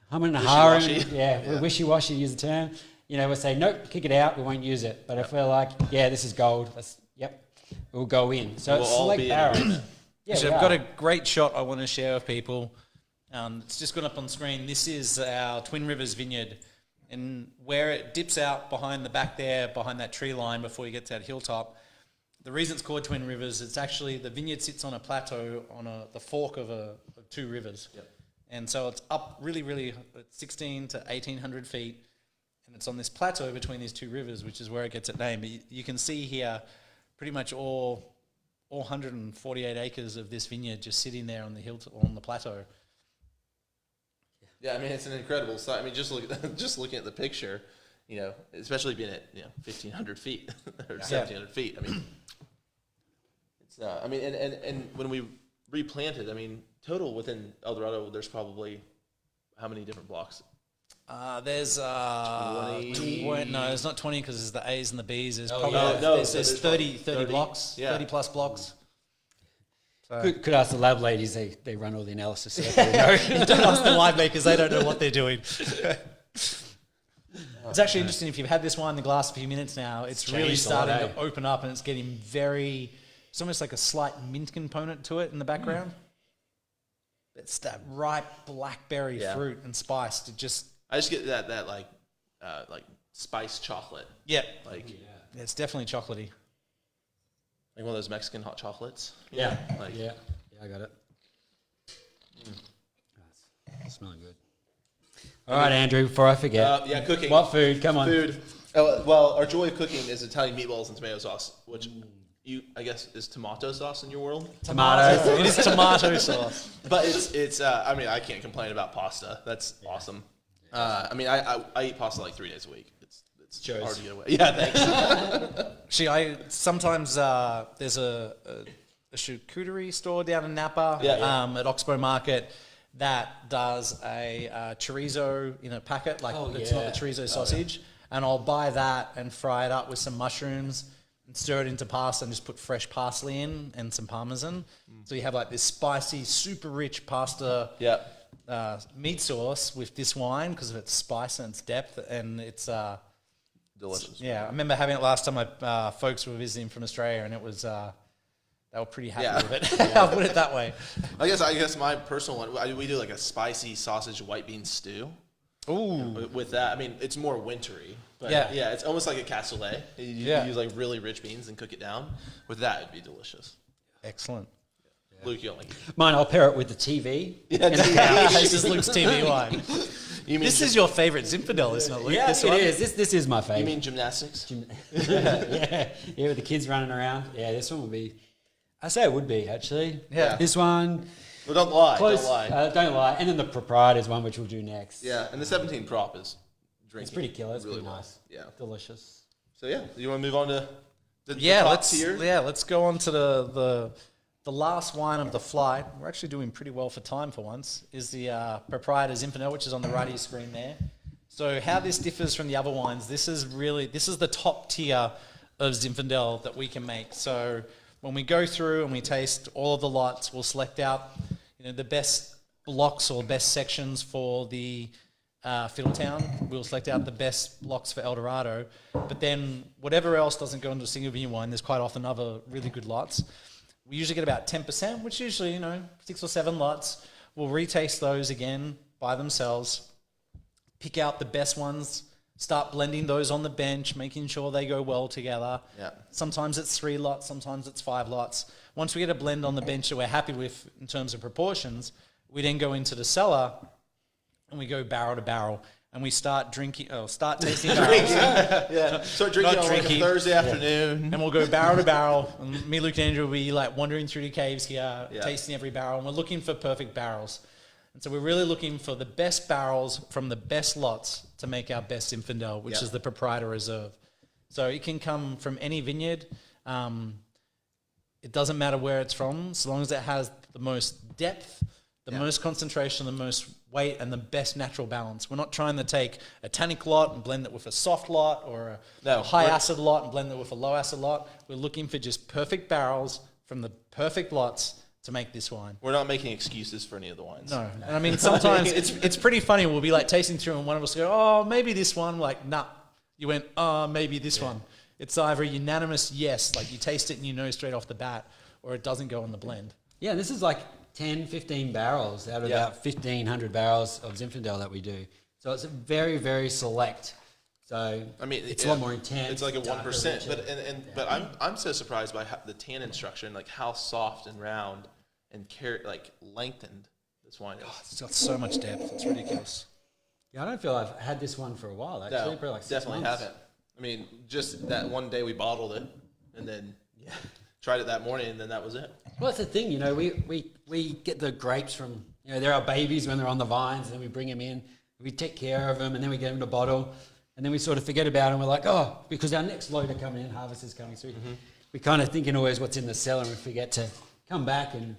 humming and hawing, we're wishy-washy to use the term, we'll say, nope, kick it out, we won't use it. But if we're this is gold, we'll go in. So it's select barrels. So I've got a great shot I want to share with people. It's just gone up on screen. This is our Twin Rivers vineyard, and where it dips out behind the back there, behind that tree line before you get to that hilltop. The reason it's called Twin Rivers, it's actually the vineyard sits on a plateau on the fork of two rivers. And so it's up really, really 16 to 1,800 feet, and it's on this plateau between these two rivers, which is where it gets its name. But you can see here pretty much all 148 acres of this vineyard just sitting there on the plateau. Yeah, I mean, it's an incredible sight. I mean, just looking at the picture, especially being at 1,500 feet or 1,700 feet. I mean, it's and when we replanted, I mean, total within El Dorado, there's probably how many different blocks? There's 20. No, it's not 20 because there's the A's and the B's. There's there's 30 blocks, 30 plus blocks. So. Could ask the lab ladies, they run all the analysis. So Don't ask the winemakers, they don't know what they're doing. It's actually interesting, if you've had this wine in the glass a few minutes now, it's really starting to open up and it's getting it's almost like a slight mint component to it in the background. It's that ripe blackberry fruit and spice to I just get that like spiced chocolate. Yeah. It's definitely chocolatey. Like one of those Mexican hot chocolates. Yeah, I got it. That's smelling good. All right, Andrew, before I forget. Cooking. What food? Come on. Food. Well, our joy of cooking is Italian meatballs and tomato sauce, which, I guess, is tomato sauce in your world? Tomatoes. It is tomato sauce. But it's I mean, I can't complain about pasta. That's awesome. I mean, I eat pasta like 3 days a week. It's Cheers. hard to get away. Yeah, thanks. Actually, I sometimes there's a charcuterie store down in Napa at Oxbow Market that does a chorizo in a packet, like it's not the chorizo sausage, and I'll buy that and fry it up with some mushrooms and stir it into pasta and just put fresh parsley in and some parmesan. So you have like this spicy, super rich pasta meat sauce with this wine because of its spice and its depth, and it's Delicious. yeah, I remember having it last time my folks were visiting from Australia, and it was they were pretty happy with it. I'll put it that way. I guess my personal one, we do like a spicy sausage white bean stew. Ooh, With that, I mean, it's more wintry. But Yeah. it's almost like a cassoulet. You use like really rich beans and cook it down. With that, it'd be delicious. excellent. Luke, you don't like it? Mine, I'll pair it with the TV. Yeah, This is Luke's TV wine. You mean This is your favorite Zinfandel, isn't it, Luke? Yeah, This it one? is. This is my favorite. You mean gymnastics? yeah, with the kids running around. Yeah, this one would be. I say it would be actually. Yeah. This one. Well, don't lie. Close. Don't lie. Don't lie. And then the proprietors one, which we'll do next. Yeah, and the 17 prop is drinking. It's pretty killer. It's really pretty well. nice. Yeah. Delicious. So yeah, you want to move on to the Yeah, top let's tier? let's go on to the last wine of the flight. We're actually doing pretty well for time for once. Is the proprietor Zinfandel, which is on the right of your screen there. So how this differs from the other wines, this is the top tier of Zinfandel that we can make. So when we go through and we taste all of the lots, we'll select out the best blocks or best sections for the Fiddletown. We'll select out the best blocks for El Dorado. But then whatever else doesn't go into a single vineyard wine, there's quite often other really good lots. We usually get about 10%, which usually, 6 or 7 lots. We'll retaste those again by themselves, pick out the best ones, start blending those on the bench, making sure they go well together. Yeah. Sometimes it's 3 lots, sometimes it's 5 lots. Once we get a blend on the bench that we're happy with in terms of proportions, we then go into the cellar and we go barrel to barrel. And we start tasting barrels. Yeah. Start drinking Not on like a drinking. Thursday afternoon. And we'll go barrel to barrel. And me, Luke, and Andrew will be like wandering through the caves here, Yeah. tasting every barrel. And we're looking for perfect barrels. And so we're really looking for the best barrels from the best lots to make our best Zinfandel, which is the proprietor reserve. So it can come from any vineyard. It doesn't matter where it's from, as long as it has the most depth, the most concentration, the most weight, and the best natural balance. We're not trying to take a tannic lot and blend it with a soft lot or a high acid lot and blend it with a low acid lot. We're looking for just perfect barrels from the perfect lots to make this wine. We're not making excuses for any of the wines. No. And I mean, sometimes it's pretty funny. We'll be like tasting through and one of us will go, oh, maybe this one. Like, nah. You went, oh, maybe this one. It's either a unanimous yes, like you taste it and you know straight off the bat, or it doesn't go in the blend. Yeah, this is like 10, 15 barrels out of about 1,500 barrels of Zinfandel that we do. So it's a very, very select. So I mean, it's a lot more intense. It's like a darker, 1%, richer. but I'm so surprised by the tannin structure and like how soft and round and lengthened this wine is. It's got so much depth. It's ridiculous. Yeah, I don't feel I've had this one for a while, actually. No, Probably like 6 definitely months. haven't. I mean, just that one day we bottled it and then tried it that morning and then that was it. Well, that's the thing, we get the grapes from, they're our babies when they're on the vines, and then we bring them in, we take care of them, and then we get them to bottle, and then we sort of forget about them. We're like, oh, because our next load are coming in, harvest is coming through. We're kind of thinking always what's in the cellar, and we forget to come back and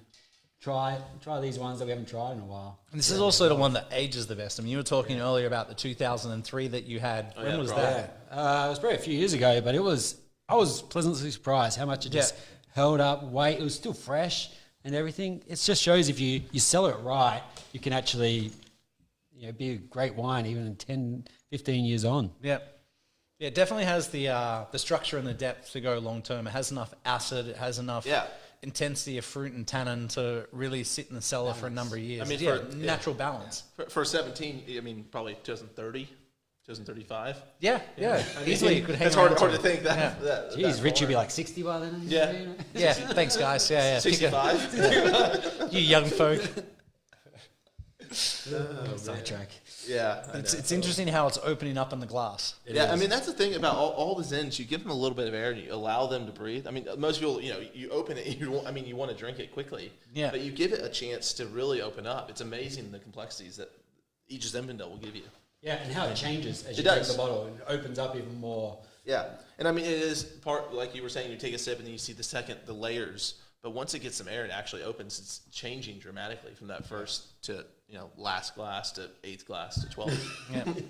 try these ones that we haven't tried in a while. And this is also the one that ages the best. I mean, you were talking earlier about the 2003 that you had. When was that? It was probably a few years ago, but I was pleasantly surprised how much it just held up, weight. It was still fresh and everything. It just shows if you sell it right, you can actually be a great wine even in 10, 15 years on. Yeah. Yeah, it definitely has the structure and the depth to go long term. It has enough acid. It has enough intensity of fruit and tannin to really sit in the cellar for a number of years. I mean, for natural balance. For 17, I mean, probably 2030, 2035. Yeah, easily you could hang It's on hard to think that. Jeez, Rich would be like 60 by then. Yeah, thanks guys. Yeah. 65. You young folk. Sidetrack. Yeah, It's interesting how it's opening up in the glass. I mean, that's the thing about all the Zins. You give them a little bit of air and you allow them to breathe. I mean, most people, you open it, you want to drink it quickly. Yeah. But you give it a chance to really open up. It's amazing the complexities that each Zinfandel will give you. Yeah, and how it changes as you It drink does. the bottle. It opens up even more. Yeah, and I mean, it is part, like you were saying, you take a sip and then you see the layers. But once it gets some air, it actually opens. It's changing dramatically from that first to, last glass to 8th glass to 12th.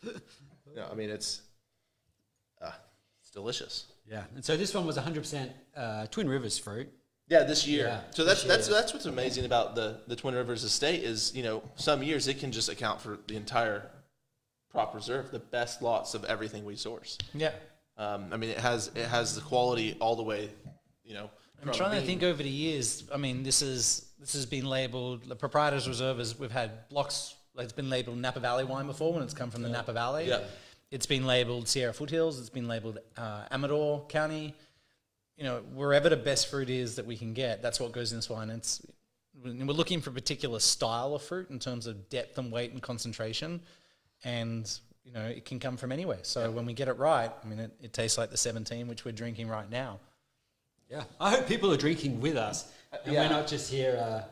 Yeah. I mean, it's delicious. Yeah, and so this one was 100% Twin Rivers fruit. Yeah, this year. Yeah, So that's what's amazing about the Twin Rivers estate is, some years it can just account for the entire crop reserve, the best lots of everything we source. Yeah. I mean, it has the quality all the way, I'm trying to think over the years. I mean, this has been labeled the Proprietor's Reserve. We've had blocks. It's been labeled Napa Valley wine before when it's come from the Napa Valley. Yeah. It's been labeled Sierra Foothills. It's been labeled Amador County. Wherever the best fruit is that we can get, that's what goes in this wine. We're looking for a particular style of fruit in terms of depth and weight and concentration, and it can come from anywhere. So when we get it right, I mean, it tastes like the 17, which we're drinking right now. Yeah, I hope people are drinking with us, and we're not just here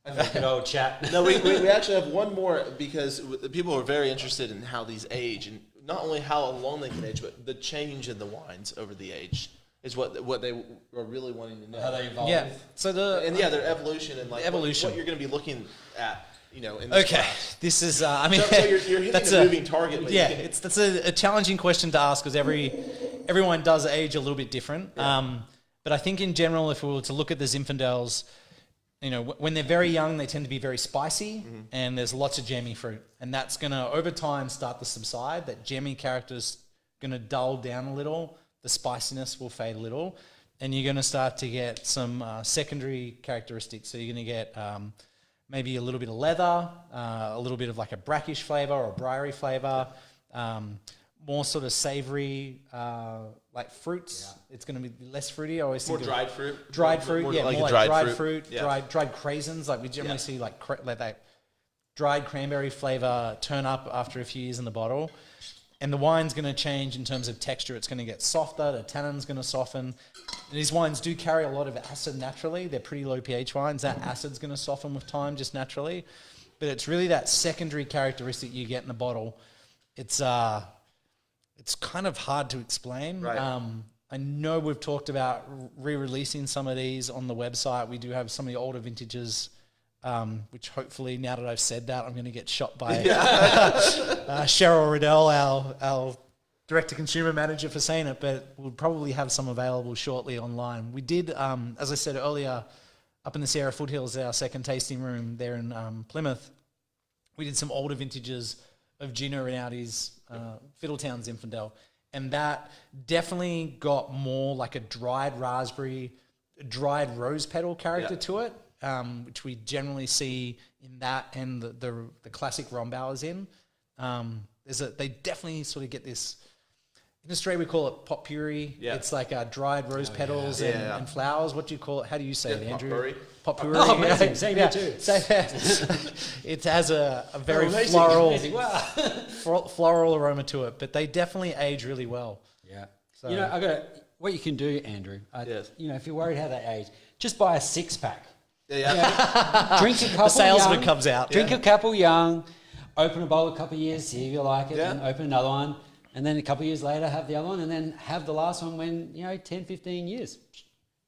having a good old chat. No, we actually have one more because people are very interested in how these age, and not only how long they can age, but the change in the wines over the age is what they are really wanting to know. How they evolve. Yeah. So their evolution and evolution. what you're going to be looking at, in this class. This is I mean, So you're hitting a moving target. But that's a challenging question to ask because everyone does age a little bit different. Yeah. But I think in general, if we were to look at the Zinfandels, when they're very young, they tend to be very spicy, and there's lots of jammy fruit, and that's going to over time start to subside. That jammy character's going to dull down a little. The spiciness will fade a little, and you're going to start to get some secondary characteristics. So you're going to get maybe a little bit of leather, a little bit of like a brackish flavor or a briary flavor, more sort of savory, like fruits. Yeah. It's going to be less fruity. I always more think dried fruit. Dried fruit, more yeah, like more a like dried dried fruit. fruit, Yeah. dried craisins. Like we generally see like that dried cranberry flavor turn up after a few years in the bottle. And the wine's going to change in terms of texture. It's going to get softer. The tannin's going to soften. And these wines do carry a lot of acid naturally. They're pretty low pH wines. That acid's going to soften with time just naturally. But it's really that secondary characteristic you get in the bottle. It's kind of hard to explain. Right. I know we've talked about re-releasing some of these on the website. We do have some of the older vintages, which hopefully, now that I've said that, I'm going to get shot by Cheryl Riddell, our direct-to-consumer manager, for saying it, but we'll probably have some available shortly online. We did, as I said earlier, up in the Sierra Foothills, our second tasting room there in Plymouth, we did some older vintages of Gino Rinaldi's Fiddletown Zinfandel, and that definitely got more like a dried raspberry, dried rose petal character to it, which we generally see in that and the classic Rombauer Zin. They definitely sort of get this. In Australia, we call it pot puree. Yeah. It's like dried rose petals and flowers. What do you call it? How do you say it, Andrew? Potpourri. Potpourri. Oh, amazing. Same here too. It has a very Amazing. floral, Amazing. Wow. floral aroma to it, but they definitely age really well. Yeah. So- What you can do, Andrew, Yes. if you're worried how they age, just buy a 6-pack. Yeah. Drink a couple The salesman young, comes out. Drink a couple young, open a bowl a couple of years, see if you like it, Yeah. and open another one. And then a couple of years later, have the other one, and then have the last one when, 10, 15 years.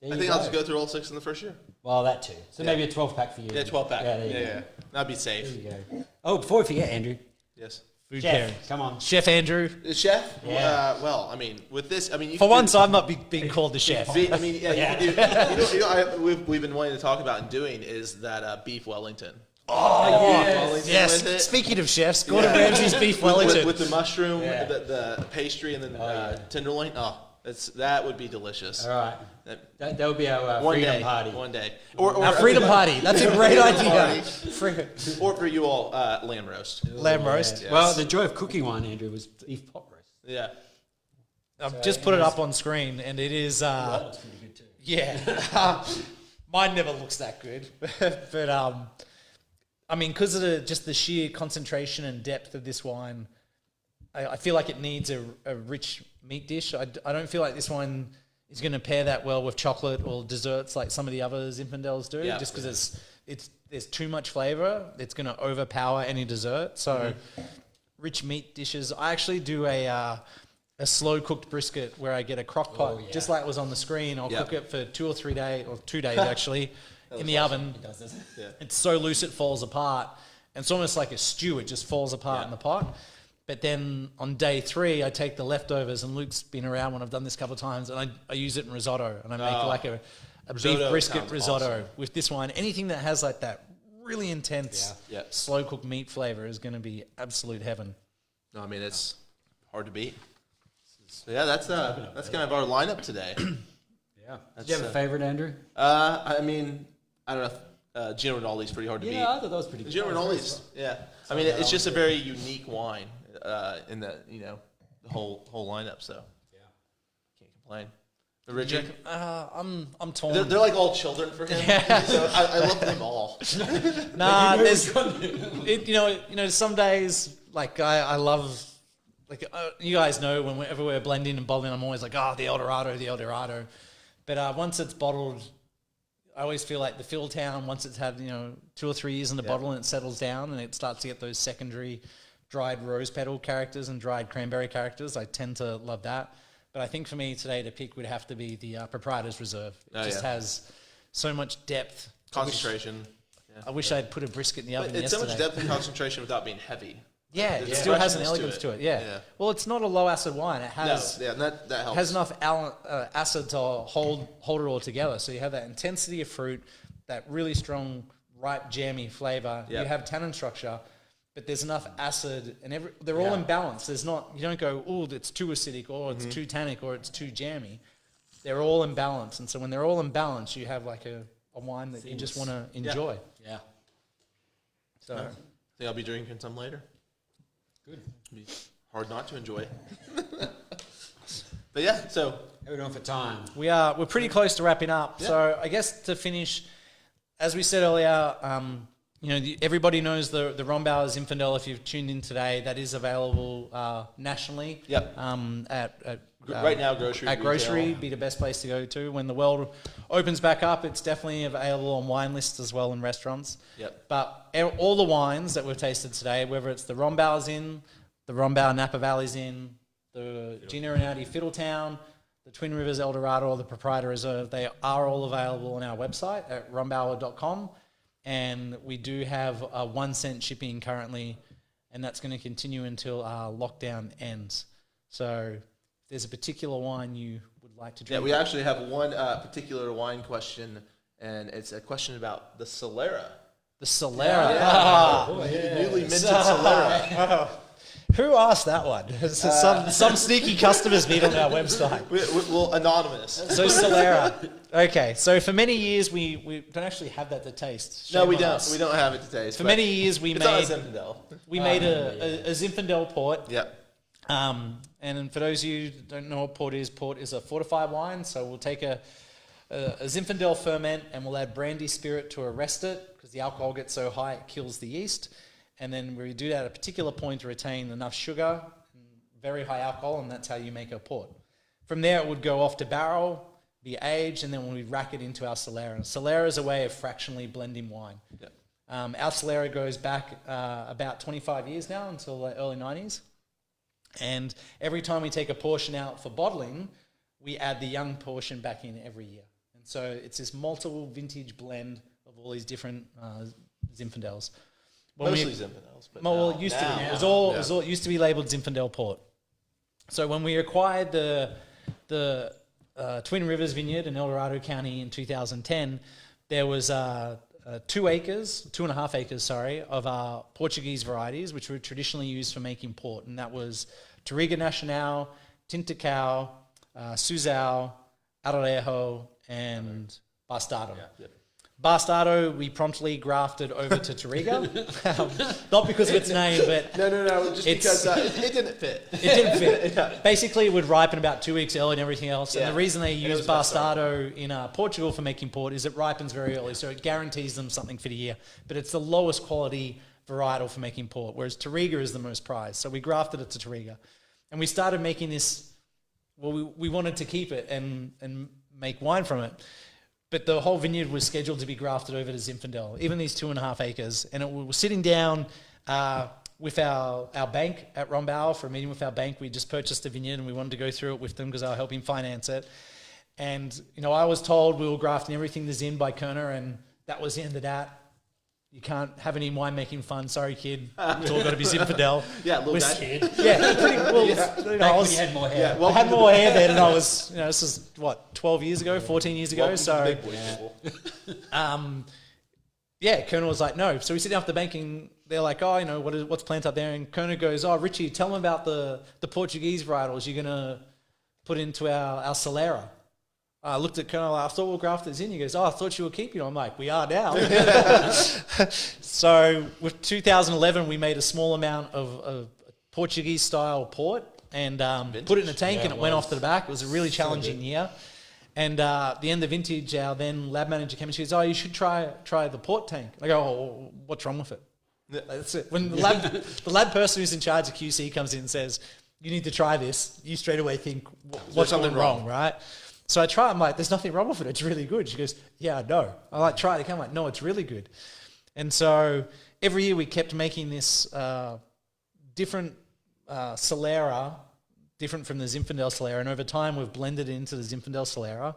There I you think I'll just go through all 6 in the first year. Well, that too. So maybe a 12-pack for you. Yeah, 12-pack. Yeah, there you go. Yeah. That'd be safe. There you go. Oh, before we forget, Andrew. Yes. Food Chef, pairing. come on. Chef Andrew. Chef? Yeah. Well, I mean, with this, I mean, you For can once, do- I'm not being called the chef. I mean, yeah. You can do, we've been wanting to talk about and doing is that beef Wellington. Oh, Wellington yes. with it. Speaking of chefs, Gordon Ramsay's beef Wellington. With the mushroom, Yeah. the pastry, and then tenderloin. Oh, that would be delicious. All right. That will be our One freedom day, party. One day. Or Our freedom party. That's a great idea. party. Or for you all, lamb roast. Lamb roast. Yes. Well, the joy of cooking one, Andrew, was beef pot roast. Yeah. I've just put it up on screen, and it is. That was pretty good too. Yeah. Mine never looks that good, but I mean, because of just the sheer concentration and depth of this wine, I feel like it needs a rich meat dish. I don't feel like this wine is going to pair that well with chocolate or desserts like some of the other Zinfandels do, just because there's too much flavor. It's going to overpower any dessert. So rich meat dishes. I actually do a slow cooked brisket where I get a crock pot, just like it was on the screen. I'll cook it for 2 or 3 days, or 2 days actually, in the oven. It's so loose it falls apart. And it's almost like a stew. It just falls apart in the pot. But then on day 3, I take the leftovers, and Luke's been around when I've done this a couple of times, and I use it in risotto, and I make like a beef brisket risotto with this wine. Anything that has like that really intense slow cooked meat flavor is going to be absolute heaven. No, I mean, it's hard to beat. So yeah, that's kind of our lineup today. Did you have a favorite, Andrew? I mean, I don't know. Gino Rinaldi's pretty hard to beat. Yeah, I thought that was pretty good. Gino Rinaldi's, I mean, it's just a very unique wine in the the whole lineup. So can't complain. But Richard, I'm torn. they're like all children for him. So I love them all. Nah, there's some days like I love. Like you guys know, whenever we're blending and bottling, I'm always like, the El Dorado. But once it's bottled, I always feel like the Philtown, once it's had 2 or 3 years in the bottle and it settles down and it starts to get those secondary dried rose petal characters and dried cranberry characters, I tend to love that. But I think for me today to pick would have to be the Proprietor's Reserve. It just has so much depth, Concentration. I wish I'd put a brisket in the oven It's yesterday. so much depth and concentration without being heavy. Yeah, it still has an elegance to it. Yeah. Well, it's not a low acid wine. It has that helps. Has enough acid to hold it all together. So you have that intensity of fruit, that really strong, ripe, jammy flavor. You have tannin structure, but there's enough acid, and they're all in balance. There's not, you don't go, it's too acidic, or it's too tannic, or it's too jammy. They're all in balance, and so when they're all in balance, you have like a wine that you just want to enjoy. Yeah. So I think I'll be drinking some later. Good. It'll be hard not to enjoy. But yeah, so How are we doing for time? we're pretty close to wrapping up. Yeah. So I guess to finish, as we said earlier, everybody knows the Rombauer Zinfandel. If you've tuned in today, that is available nationally. Yep. Right now, grocery. At grocery, retail. be the best place to go to. When the world opens back up, it's definitely available on wine lists as well in restaurants. Yep. But all the wines that we've tasted today, whether it's the Rombauer Zin, the Rombauer Napa Valley Zin, the Gino Rinaldi Fiddletown, the Twin Rivers El Dorado, or the Proprietor Reserve, they are all available on our website at rombauer.com. And we do have a 1 cent shipping currently, and that's going to continue until our lockdown ends. So if there's a particular wine you would like to drink. Yeah, we actually have one particular wine question, and it's a question about the Solera. The Solera. Newly minted Solera. Who asked that one? Some sneaky customers meet on our website. Well, anonymous. So Solera. Okay, so for many years we don't actually have that to taste. No, Shame we on don't. us. We don't have it to taste. For but many years we it's not made a Zinfandel. a Zinfandel port. Yeah. And for those of you who don't know what port is a fortified wine. So we'll take a Zinfandel ferment and we'll add brandy spirit to arrest it because the alcohol gets so high it kills the yeast. And then we do that at a particular point to retain enough sugar, very high alcohol, and that's how you make a port. From there, it would go off to barrel, be aged, and then we rack it into our Solera. And Solera is a way of fractionally blending wine. Yeah. Our Solera goes back about 25 years now, until the early 90s. And every time we take a portion out for bottling, we add the young portion back in every year. And so it's this multiple vintage blend of all these different Zinfandels. Mostly Zinfandels. But It used to be. It used to be labeled Zinfandel Port. So when we acquired the Twin Rivers Vineyard in El Dorado County in 2010, there was 2.5 acres, of our Portuguese varieties, which were traditionally used for making port, and that was Touriga Nacional, Tintacao, Suzao, Arorejo, and Bastardo. Yeah. Bastardo, we promptly grafted over to Touriga. Not because of its name, but No. Just because it didn't fit. it didn't fit. Yeah. Basically, it would ripen about 2 weeks early and everything else. Yeah. And the reason they And it use was best Bastardo in Portugal for making port is it ripens very early, so it guarantees them something for the year. But it's the lowest quality varietal for making port, whereas Touriga is the most prized. So we grafted it to Touriga. And we started making this, well, we wanted to keep it and make wine from it. But the whole vineyard was scheduled to be grafted over to Zinfandel, even these 2.5 acres. And we were sitting down with our bank at Rombauer for a meeting with our bank. We just purchased a vineyard and we wanted to go through it with them because I was helping finance it. And, I was told we were grafting everything to Zin by Kerner, and that was the end of that. You can't have any winemaking fun. Sorry, kid. It's all got to be Zinfandel. Yeah, little bad kid. Yeah, pretty well. Back when you had more hair. I had more hair then, and I was, this is 12 years ago, 14 years ago. So, Kerner was like, no. So we sit down at the bank and they're like, oh, what's planted up there? And Kerner goes, oh, Richie, tell them about the Portuguese varietals you're going to put into our Solera. I looked at Kerner, I thought we'll graft this in. He goes, I thought you were keeping it. I'm like, we are now. So with 2011, we made a small amount of Portuguese-style port and put it in a tank, and it went off to the back. It was a really challenging year. And at the end of vintage, our then lab manager came and she goes, you should try the port tank. I go, what's wrong with it? That's it. When the lab person who's in charge of QC comes in and says, you need to try this, you straight away think, what's something wrong, right? So I try it. I'm like, there's nothing wrong with it. It's really good. She goes, yeah, I know. I like, try it. I'm like, no, it's really good. And so every year we kept making this different Solera, different from the Zinfandel Solera. And over time, we've blended it into the Zinfandel Solera.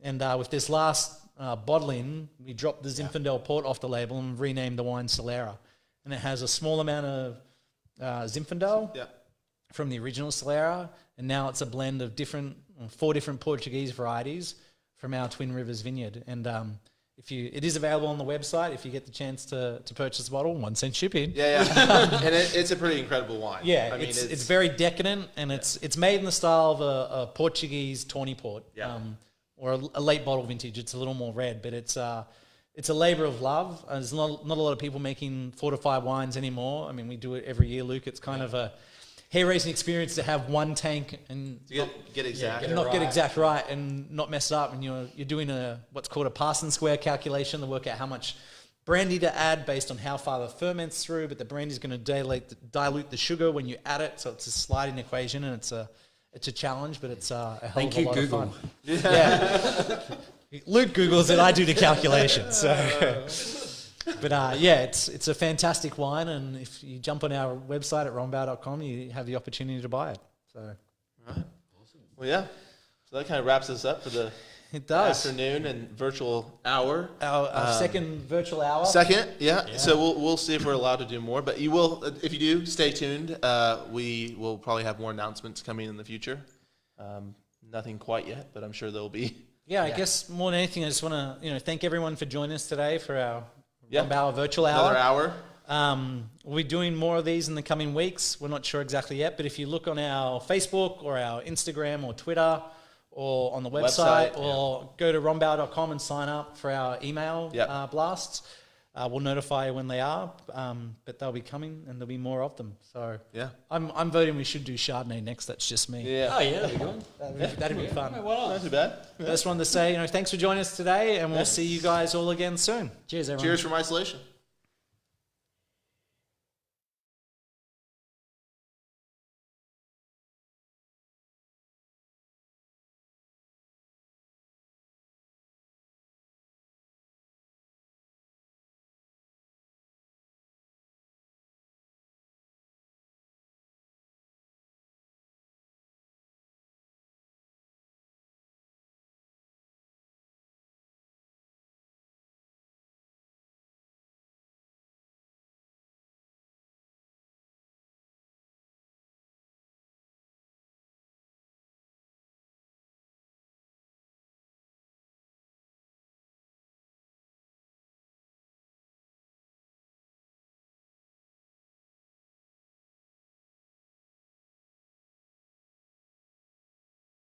And with this last bottling, we dropped the Zinfandel port off the label and renamed the wine Solera. And it has a small amount of Zinfandel from the original Solera. And now it's a blend of 4 different Portuguese varieties from our Twin Rivers vineyard. And it is available on the website if you get the chance to purchase a bottle, 1 cent shipping. Yeah. And it's a pretty incredible wine. Yeah, I mean, it's very decadent, and it's made in the style of a Portuguese tawny port, or a late bottle vintage. It's a little more red, but it's a labor of love. There's not a lot of people making fortified wines anymore. I mean, we do it every year, Luke. It's kind of a hair-raising experience to have one tank and get exact right and not mess up. And you're doing what's called a Parsons square calculation to work out how much brandy to add based on how far the ferment's through. But the brandy's going to dilute the sugar when you add it, so it's a sliding equation, and it's a challenge, but it's a hell of a lot of fun. Yeah, Luke Googles it. I do the calculation. So. But it's a fantastic wine, and if you jump on our website at rombauer.com, you have the opportunity to buy it. So, right, awesome. Well, yeah. So that kind of wraps us up for the afternoon and virtual hour. Our second virtual hour. Second, yeah. So we'll see if we're allowed to do more, but you will. If you do, stay tuned. We will probably have more announcements coming in the future. Nothing quite yet, but I'm sure there'll be. Yeah, I guess more than anything, I just want to thank everyone for joining us today for our Rombauer virtual hour. Another hour. We'll be doing more of these in the coming weeks. We're not sure exactly yet, but if you look on our Facebook or our Instagram or Twitter or on the website or go to rombauer.com and sign up for our email blasts, we'll notify you when they are, but they'll be coming and there'll be more of them. So I'm voting we should do Chardonnay next. That's just me. Yeah. Oh, yeah, that'd be good. That'd be fun. Why not? Not too bad. I just wanted to say, thanks for joining us today, and we'll see you guys all again soon. Cheers, everyone. Cheers from isolation.